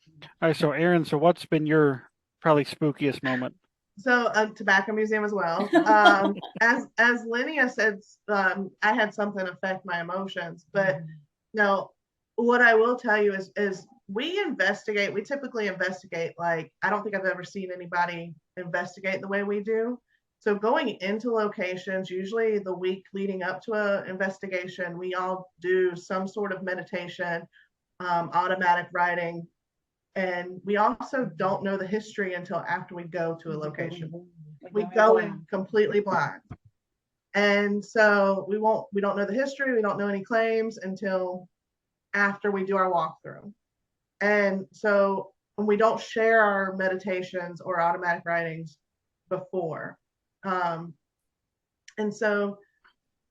all right. So, Erin, what's been your probably spookiest moment? So a tobacco museum as well. As Linnea said, I had something affect my emotions, but no, what I will tell you is we typically investigate, like, I don't think I've ever seen anybody investigate the way we do. So going into locations, usually the week leading up to an investigation, we all do some sort of meditation, automatic writing. And we also don't know the history until after we go to a location. We go in completely blind. And so we don't know the history. We don't know any claims until after we do our walkthrough. And so we don't share our meditations or automatic writings before. And so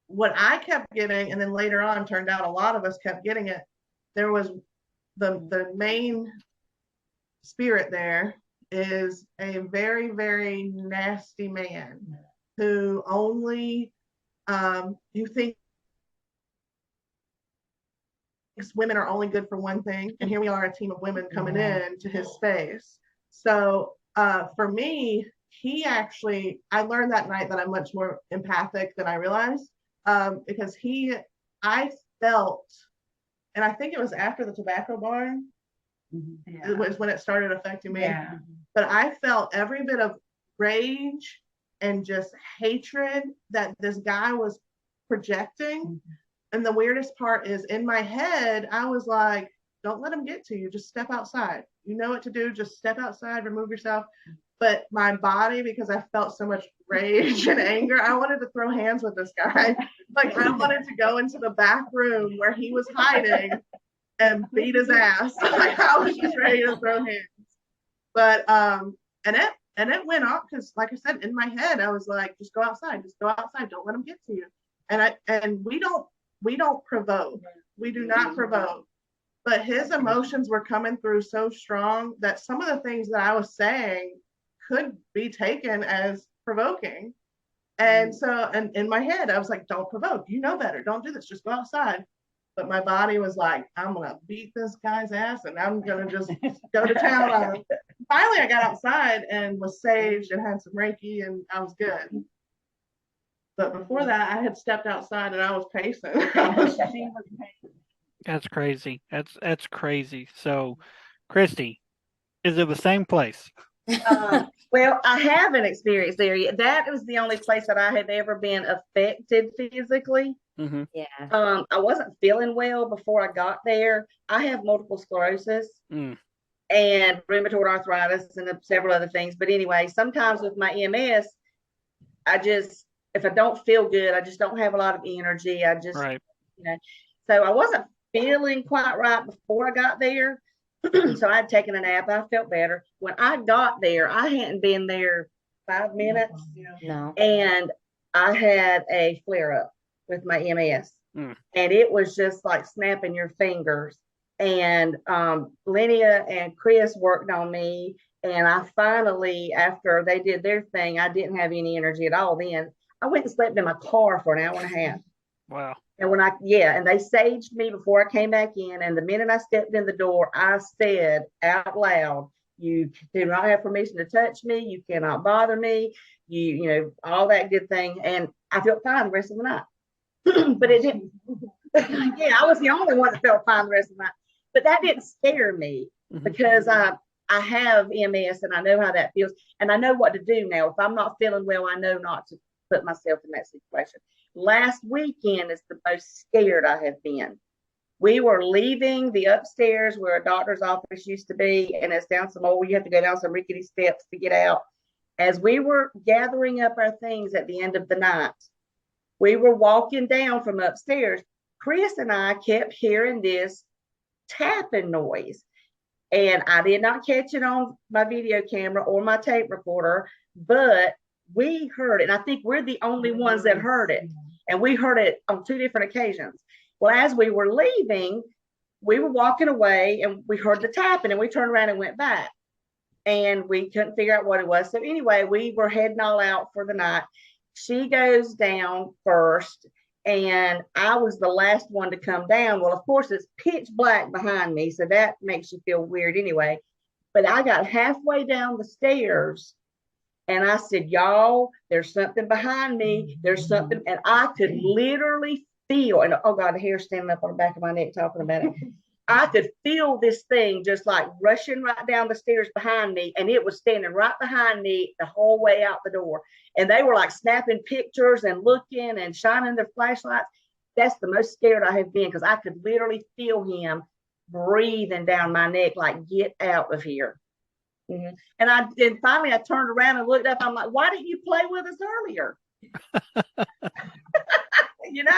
what I kept getting, and then later on turned out a lot of us kept getting it, there was the main spirit there is a very, very nasty man who only you think women are only good for one thing, and here we are, a team of women coming in to his space. So for me, I learned that night that I'm much more empathic than I realized, because I felt, and I think it was after the tobacco barn, it was when it started affecting me. But I felt every bit of rage and just hatred that this guy was projecting. And the weirdest part is, in my head, I was like, don't let him get to you. Just step outside. You know what to do. Just step outside, remove yourself. But my body, because I felt so much rage and anger, I wanted to throw hands with this guy. Like, I wanted to go into the back room where he was hiding and beat his ass. Like, I was just ready to throw hands. But and it went off, because, like I said, in my head, I was like, just go outside, don't let him get to you. And we don't provoke. We do not provoke. But his emotions were coming through so strong that some of the things that I was saying could be taken as provoking. And so, and in my head, I was like, don't provoke. You know better. Don't do this. Just go outside. But my body was like, I'm going to beat this guy's ass and I'm going to just go to town on him. Finally, I got outside and was saged and had some Reiki and I was good. But before that, I had stepped outside and I was pacing. That's crazy. That's crazy. So, Christy, is it the same place? Well, I haven't experienced there yet. That was the only place that I had ever been affected physically. Mm-hmm. Yeah. I wasn't feeling well before I got there. I have multiple sclerosis Mm. and rheumatoid arthritis and several other things. But anyway, sometimes with my MS, if I don't feel good, I just don't have a lot of energy. Right. So I wasn't feeling quite right before I got there. So I'd taken a nap. I felt better. When I got there, I hadn't been there 5 minutes. No. And I had a flare up with my MS. Mm. And it was just like snapping your fingers. And Linnea and Chris worked on me. And I finally, after they did their thing, I didn't have any energy at all then. I went and slept in my car for an hour and a half. Wow. And and they saged me before I came back in. And the minute I stepped in the door, I said out loud, you do not have permission to touch me. You cannot bother me. You know, all that good thing. And I felt fine the rest of the night. But it didn't. Yeah, I was the only one that felt fine the rest of the night. But that didn't scare me because I have MS and I know how that feels. And I know what to do now. If I'm not feeling well, I know not to put myself in that situation. Last weekend is the most scared I have been. We were leaving the upstairs where a doctor's office used to be, and it's down some you have to go down some rickety steps to get out. As we were gathering up our things at the end of the night, we were walking down from upstairs. Chris and I kept hearing this tapping noise, and I did not catch it on my video camera or my tape recorder, but we heard it. And I think we're the only ones that heard it. And we heard it on 2 different occasions. Well, as we were leaving, we were walking away and we heard the tapping and we turned around and went back. And we couldn't figure out what it was. So anyway, we were heading all out for the night. She goes down first and I was the last one to come down. Well, of course, it's pitch black behind me. So that makes you feel weird anyway. But I got halfway down the stairs and I said, y'all, there's something behind me. There's something. And I could literally feel, and oh God, the hair standing up on the back of my neck talking about it. I could feel this thing just like rushing right down the stairs behind me. And it was standing right behind me the whole way out the door. And they were like snapping pictures and looking and shining their flashlights. That's the most scared I have been because I could literally feel him breathing down my neck, like, get out of here. Mm-hmm. And finally I turned around and looked up. I'm like, why didn't you play with us earlier? You know?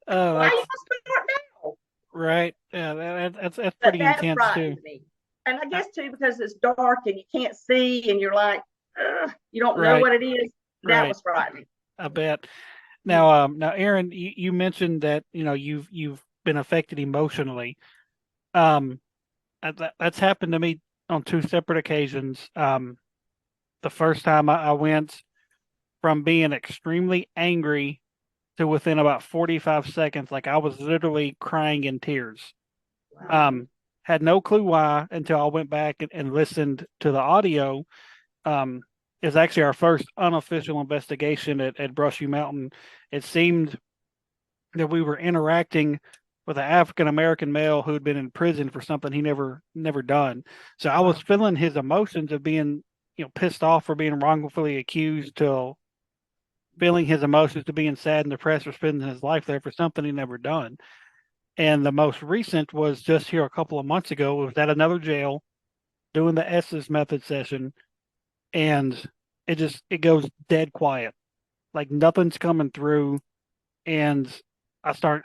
Why you start now? Right. Yeah, that's pretty intense too. Me. And I guess too because it's dark and you can't see and you're like, you don't know what it is. That was frightening. I bet. Now, Erin, you mentioned that you've been affected emotionally. That's happened to me on 2 separate occasions. The first time I went from being extremely angry to within about 45 seconds, like I was literally crying in tears. Wow. Had no clue why until I went back and listened to the audio. It's actually our first unofficial investigation at Brushy Mountain. It seemed that we were interacting with an African American male who had been in prison for something he never done. So I was feeling his emotions of being, pissed off for being wrongfully accused, till feeling his emotions to being sad and depressed for spending his life there for something he never done. And the most recent was just here a couple of months ago. It was at another jail doing the S's method session, and it goes dead quiet, like nothing's coming through, and I start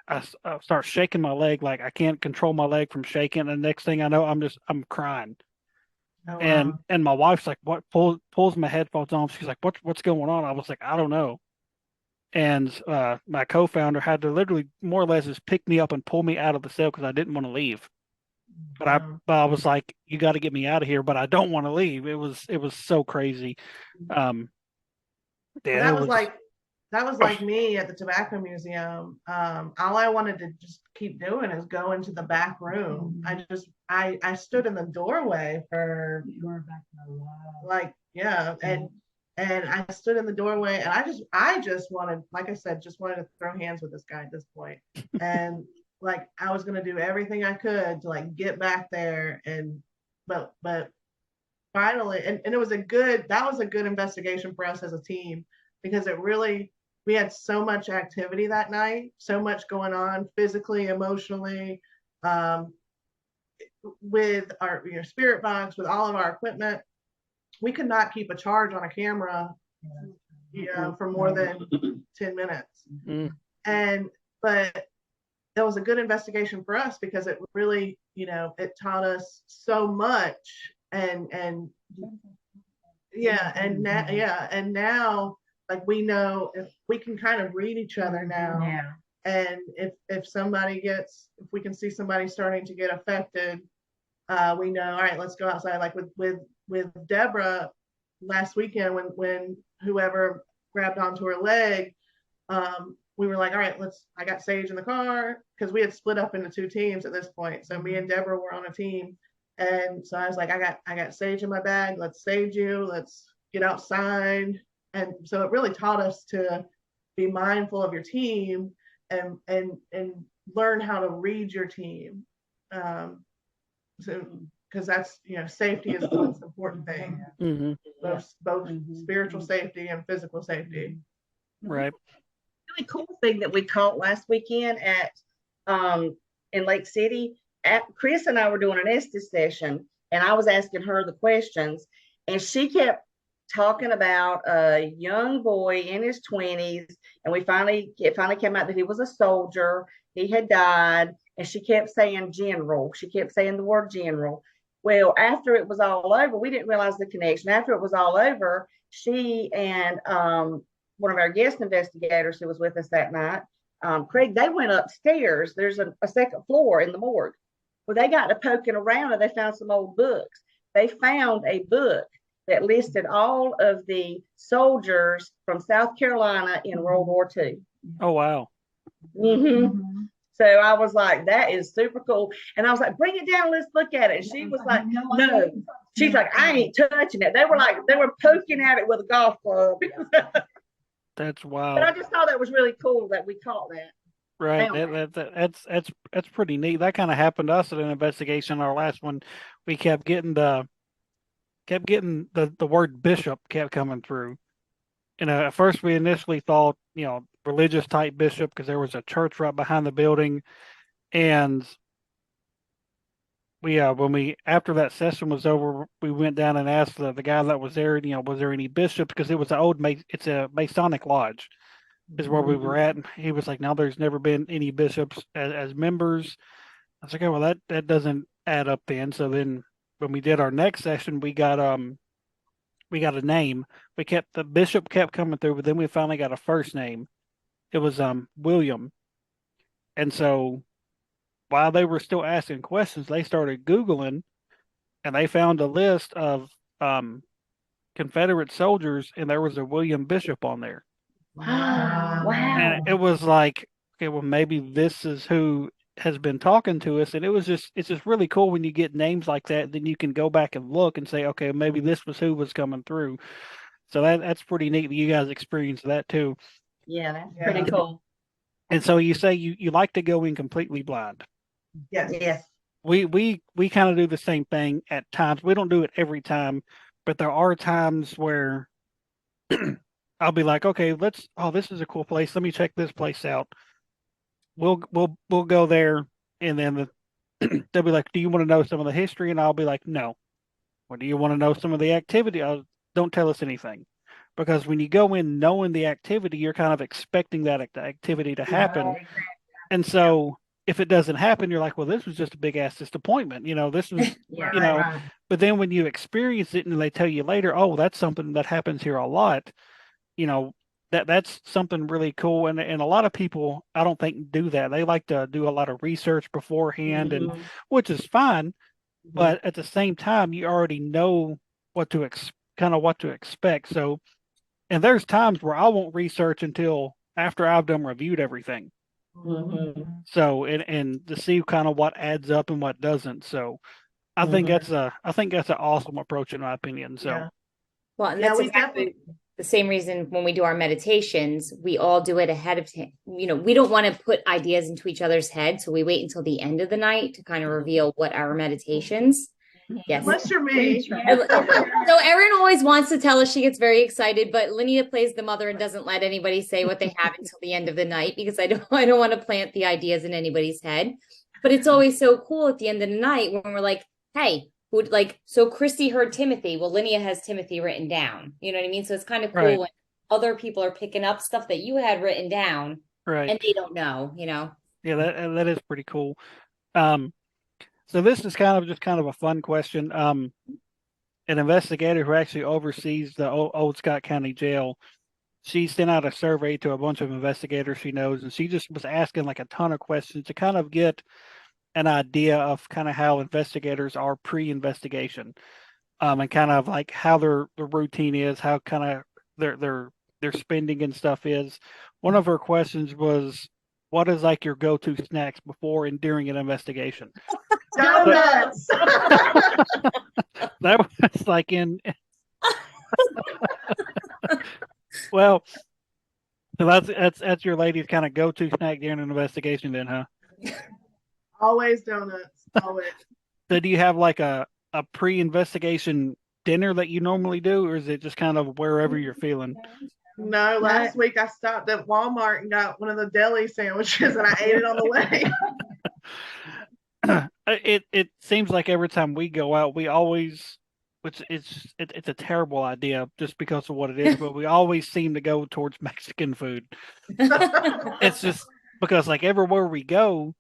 shaking my leg, like I can't control my leg from shaking. And the next thing I know, I'm crying. Oh, wow. And my wife's like, what? Pulls my headphones on. She's like, what's going on? I was like, I don't know. And my co-founder had to literally more or less just pick me up and pull me out of the cell because I didn't want to leave. But I was like, you got to get me out of here. But I don't want to leave. It was so crazy. That was like that was like me at the Tobacco Museum. All I wanted to just keep doing is go into the back room. I stood in the doorway for like, yeah, and I stood in the doorway, and I just wanted, like I said, just wanted to throw hands with this guy at this point. And like I was gonna do everything I could to like get back there, and but finally, and it was that was a good investigation for us as a team, because it really, we had so much activity that night, so much going on physically, emotionally, with our spirit box, with all of our equipment. We could not keep a charge on a camera, for more than 10 minutes. Mm. And but that was a good investigation for us, because it really, it taught us so much. And now like we know, if we can kind of read each other now. Yeah. And if we can see somebody starting to get affected, we know, all right, let's go outside. Like with Deborah last weekend, when whoever grabbed onto her leg, we were like, all right, I got Sage in the car, because we had split up into 2 teams at this point. So me and Deborah were on a team. And so I was like, I got Sage in my bag. Let's sage you. Let's get outside. And so it really taught us to be mindful of your team, and learn how to read your team. So, because that's, safety is the most important thing. Mm-hmm. Both spiritual safety and physical safety. Right. Really cool thing that we caught last weekend at in Lake City. Chris and I were doing an Estes session, and I was asking her the questions, and she kept talking about a young boy in his 20s, and it finally came out that he was a soldier. He had died, and she kept saying general. She kept saying the word general. Well, after it was all over, we didn't realize the connection. After it was all over, she and one of our guest investigators who was with us that night, Craig, they went upstairs. There's a second floor in the morgue. Well, they got to poking around, and they found some old books. They found a book that listed all of the soldiers from South Carolina in World War II. Oh, wow. Mm-hmm. So I was like, that is super cool. And I was like, bring it down, let's look at it. And she was like, no. She's like, I ain't touching it. They were poking at it with a golf club. That's But wild. I just thought that was really cool that we caught that. Right. Found That's pretty neat. That kind of happened to us at an investigation. Our last one, we kept getting the word bishop kept coming through. And at first we initially thought, religious type bishop, because there was a church right behind the building. And after that session was over, we went down and asked the guy that was there, was there any bishops? Because it was it's a Masonic lodge is where we were at. And he was like, no, there's never been any bishops as members. I was like, okay, well, that doesn't add up then. So then when we did our next session, we got a name. The bishop kept coming through, but then we finally got a first name. It was William. And so while they were still asking questions, they started Googling, and they found a list of Confederate soldiers, and there was a William Bishop on there. Wow. And it was like, okay, well, maybe this is who has been talking to us. And it's just really cool when you get names like that. Then you can go back and look and say, okay, maybe this was who was coming through. So that's pretty neat that you guys experienced that too. Yeah, that's pretty cool. And so you say you like to go in completely blind. Yes. Yes. We kind of do the same thing at times. We don't do it every time, but there are times where I'll be like, okay, this is a cool place. Let me check this place out. We'll go there, and then they'll be like, do you want to know some of the history? And I'll be like, no. Or do you want to know some of the activity? Don't tell us anything. Because when you go in knowing the activity, you're kind of expecting that activity to happen. Right. And so if it doesn't happen, you're like, well, this was just a big ass disappointment. This was, Yeah, Right. But then when you experience it and they tell you later, oh, that's something that happens here a lot, that's something really cool. And a lot of people, I don't think, do that. They like to do a lot of research beforehand, and which is fine. But at the same time, you already know what to expect. So And there's times where I won't research until after I've done reviewed everything. Mhm. So and to see kind of what adds up and what doesn't. So I think that's an awesome approach in my opinion. So Yeah. Well, and Yeah, that's we exactly the same reason when we do our meditations, we all do it ahead of time. We don't want to put ideas into each other's head, so we wait until the end of the night to kind of reveal what our meditations. Yes. Unless you're me. So Erin always wants to tell us, she gets very excited, but Linnea plays the mother and doesn't let anybody say what they have until the end of the night because I don't want to plant the ideas in anybody's head. But it's always so cool at the end of the night when we're like, hey, would like, so Christy heard Timothy. Well, Linnea has Timothy written down. You know what I mean? So it's kind of cool Right. when other people are picking up stuff that you had written down right. and they don't know, Yeah, that is pretty cool. So this is kind of a fun question. An investigator who actually oversees the old Scott County Jail, she sent out a survey to a bunch of investigators she knows, and she just was asking like a ton of questions to kind of get an idea of kind of how investigators are pre-investigation, and kind of like how their routine is, how kind of their spending and stuff is. One of her questions was, "What is like your go-to snacks before and during an investigation?" Donuts. That was like in well, so that's your lady's kind of go-to snack during an investigation, then, huh? Always donuts. Always. So do you have like a pre-investigation dinner that you normally do, or is it just kind of wherever you're feeling? No, last week I stopped at Walmart and got one of the deli sandwiches and I ate it on the way. It seems like every time we go out, we always, which it's a terrible idea just because of what it is, but we always seem to go towards Mexican food. It's just because like everywhere we go,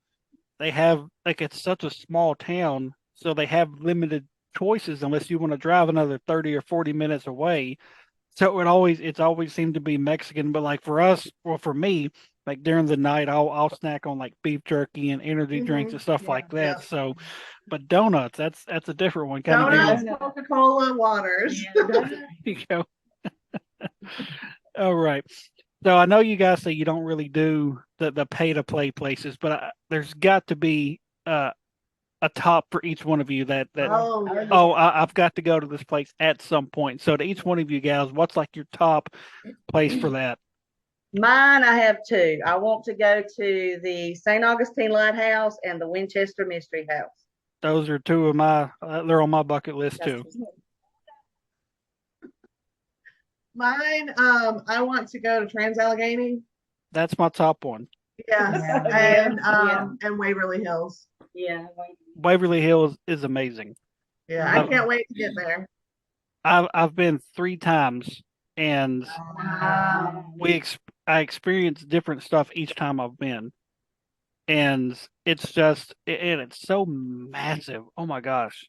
they have like it's such a small town, so they have limited choices unless you want to drive another 30 or 40 minutes away. So it's always seemed to be Mexican, but like for us, well for me, like during the night I'll snack on like beef jerky and energy drinks and stuff like that. Yeah. So but donuts, that's a different one. Kind of Donuts, Coca-Cola, waters. you go. All right. So I know you guys say you don't really do the pay to play places, but there's got to be a top for each one of you that I've got to go to this place at some point. So to each one of you gals, what's like your top place for that? Mine, I have two. I want to go to the St. Augustine Lighthouse and the Winchester Mystery House. Those are two of my they're on my bucket list too. Mine, I want to go to Trans-Allegheny. That's my top one. Yes, and Waverly Hills. Yeah. Waverly Hills is amazing. Yeah, I can't wait to get there. I've been 3 times, and I experienced different stuff each time I've been, and it's just and it's so massive. Oh my gosh!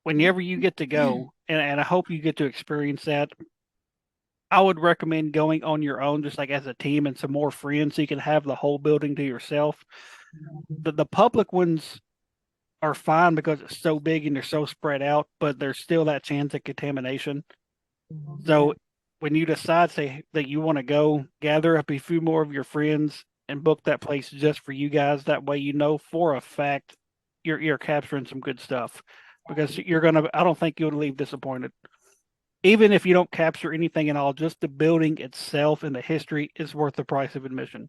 Whenever you get to go, and I hope you get to experience that. I would recommend going on your own, just like as a team and some more friends, so you can have the whole building to yourself. The public ones are fine because it's so big and they're so spread out, but there's still that chance of contamination. So when you decide say that you want to go, gather up a few more of your friends and book that place just for you guys. That way you know for a fact you're capturing some good stuff. Because I don't think you'll leave disappointed. Even if you don't capture anything at all, just the building itself and the history is worth the price of admission.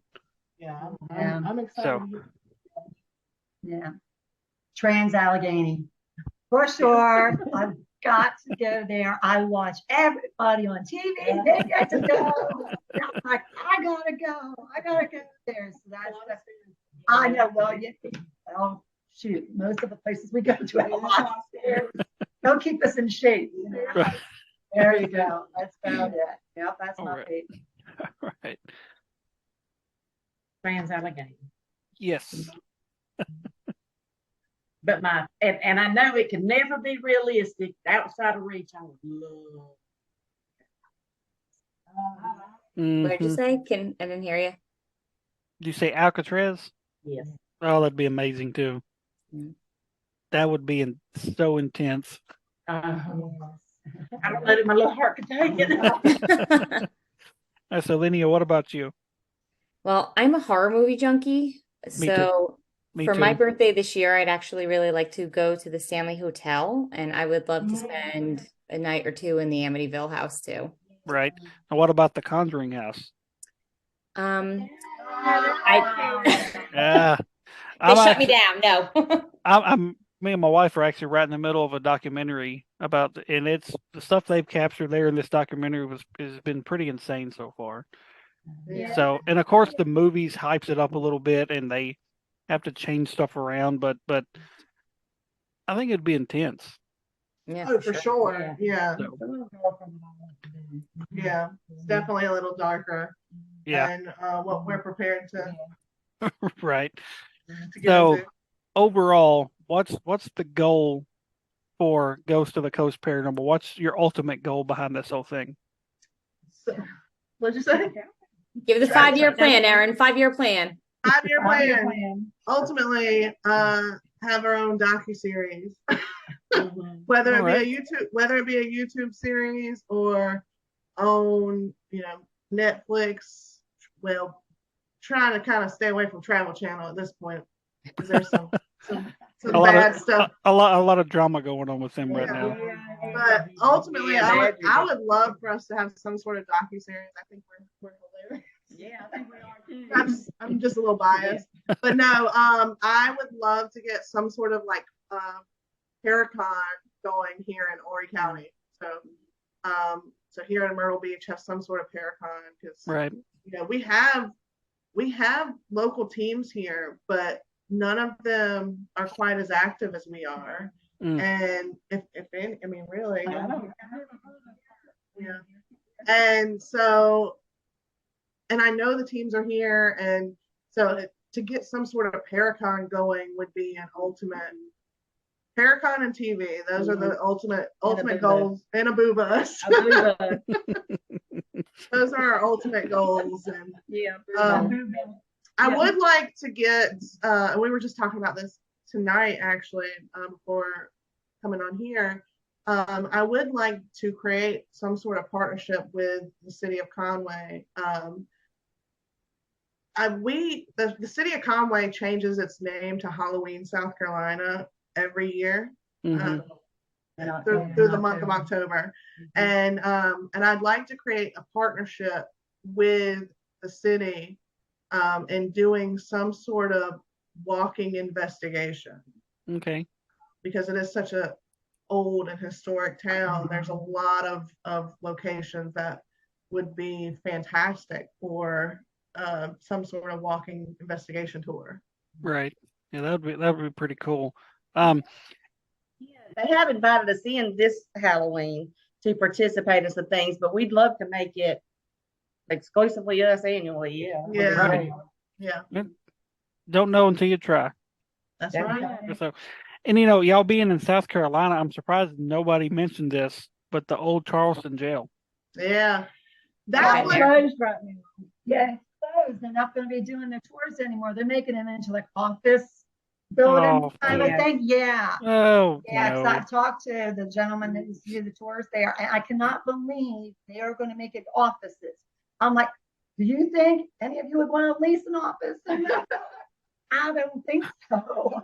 Yeah, I'm excited. So Yeah. Trans-Allegheny. For sure. I've got to go there. I watch everybody on TV. They get to go. I'm like, I gotta go. I gotta go there. So I know. Well, shoot, most of the places we go to have a lot of stairs. They'll keep us in shape. Right. There you go. That's about it. Yep, that's my right. favorite. All right. Trans-Allegheny. Yes. But and I know it can never be realistic outside of reach. I would love. What'd you Mhm. say? I didn't hear you. Did you say Alcatraz? Yes. Oh, that'd be amazing too. That would be so intense. Uh-huh. I don't know that my little heart could take it. So, Linnea, what about you? Well, I'm a horror movie junkie. Me too. So Me for my too. birthday this year, I'd actually really like to go to the Stanley Hotel, and I would love to spend a night or two in the Amityville house too. Right. And what about the Conjuring house? Um, I Yeah. they I'm shut me actually, down. No. me and my wife are actually right in the middle of a documentary about, and it's the stuff they've captured there in this documentary has been pretty insane so far. Yeah. So, and of course, the movies hypes it up a little bit, and they have to change stuff around, but I think it'd be intense. Yeah, Oh, for sure. Yeah. So, Yeah. It's definitely a little darker yeah, than what we're prepared to right. get So, into. overall, what's the goal for Ghost of the Coast Paranormal? What's your ultimate goal behind this whole thing? So, what'd you say? Give the 5-year plan, Aaron. 5-year plan. 5-year plan. Ultimately, have our own docu-series. Whether it Alright. be a YouTube series or own, Netflix. Well, trying to kind of stay away from Travel Channel at this point because there's some bad stuff. A lot of drama going on with them right Yeah. now. But ultimately, I would love for us to have some sort of docu-series. I think we're hilarious. Yeah, I think we are too. I'm just a little biased, but no, I would love to get some sort of like Paracon going here in Horry County. So here in Myrtle Beach, have some sort of Paracon because Right. We have local teams here, but none of them are quite as active as we are. Mm. And if any, I mean, really, yeah. And so, and I know the teams are here, and so to get some sort of Paracon going would be an ultimate. Paracon and TV, those are the ultimate goals. And a boo bus. Those are our ultimate goals. And Yeah. I would like to get, we were just talking about this tonight actually, before coming on here. I would like to create some sort of partnership with the city of Conway. The city of Conway changes its name to Halloween, South Carolina every year. Mhm. Through the month of October. And I'd like to create a partnership with the city in doing some sort of walking investigation Okay. because it is such a old and historic town. There's a lot of locations that would be fantastic for some sort of walking investigation tour. Right. Yeah, that would be pretty cool. They have invited us in this Halloween to participate in some things, but we'd love to make it exclusively us annually. Yeah. Yeah. Right. Yeah. Don't know until you try. That's Yeah. right. So, and y'all being in South Carolina, I'm surprised nobody mentioned this, but the old Charleston jail. Yeah. That's That's closed right now. Yeah, it's closed. They're not going to be doing the tours anymore. They're making it into like office building. Oh, I would think, yeah. Oh, Yeah, because no. I've talked to the gentleman that used to do the tours there. I cannot believe they are going to make it offices. I'm like, do you think any of you would want to lease an office? I don't think so.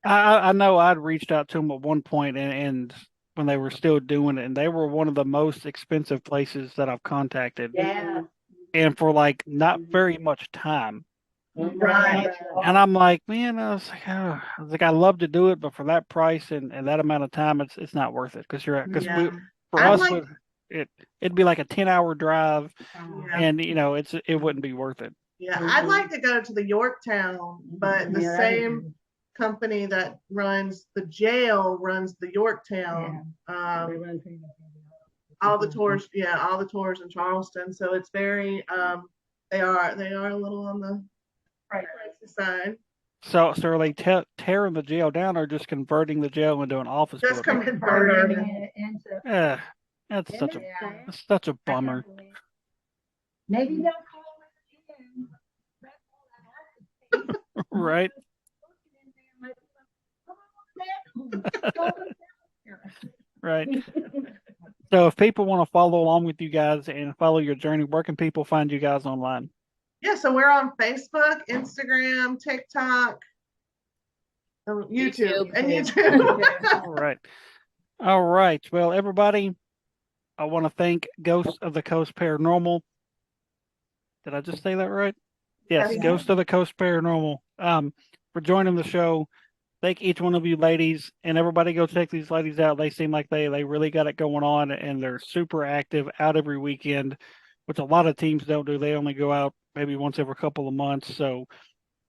I know I'd reached out to them at one point and when they were still doing it, and they were one of the most expensive places that I've contacted. Yeah. And for like not very much time. Right. And I'm like, man, I was like, I love to do it, but for that price and that amount of time, it's not worth it. Because Yeah. for I'd us, like- it'd be like a 10-hour drive, Yeah. and it wouldn't be worth it. Yeah, I'd like to go to the Yorktown, but the Yeah, that'd be same company that runs the jail runs the Yorktown. All the tours, all the tours in Charleston. So it's very, they are a little on the pricey side. So are they tearing the jail down or just converting the jail into an office Just building? converting it into. That's such Yeah. that's such a bummer. Maybe they'll call it. Right? Right. So if people want to follow along with you guys and follow your journey, where can people find you guys online? Yeah, so we're on Facebook, Instagram, TikTok, YouTube, and YouTube. All right. All right. Well, everybody, I want to thank Ghost of the Coast Paranormal. Did I just say that right? Yes, Yes. Ghost of the Coast Paranormal. For joining the show. Thank each one of you ladies, and everybody go check these ladies out. They seem like they really got it going on, and they're super active, out every weekend, which a lot of teams don't do. They only go out maybe once every couple of months. So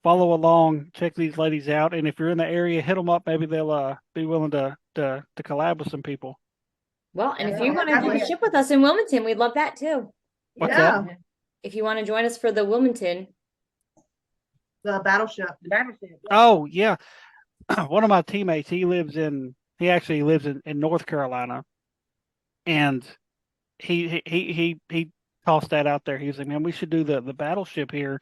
follow along, check these ladies out, and if you're in the area, hit them up. Maybe they'll be willing to collab with some people. Well, and if Yeah, you want to do definitely. the ship with us in Wilmington, we'd love that too. What's Yeah, that? If you want to join us for the Wilmington, the battleship. The battleship. Oh yeah, one of my teammates. He actually lives in North Carolina, and he tossed that out there. He was like, "Man, we should do the battleship here."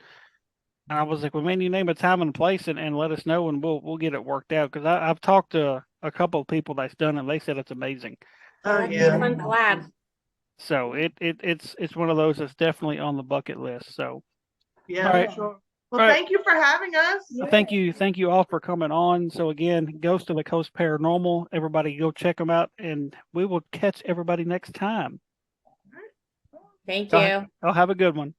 And I was like, "Well, man, you name a time and place and let us know, and we'll get it worked out." Because I've talked to a couple of people that's done it, and they said it's amazing. Oh that'd be a yeah. fun collab. So it's one of those that's definitely on the bucket list. So Yeah, All right. for sure. Well, All right. thank you for having us. thank you all for coming on. So again, Ghost of the Coast Paranormal. Everybody go check them out, and we will catch everybody next time. Thank Go you. ahead. I'll have a good one.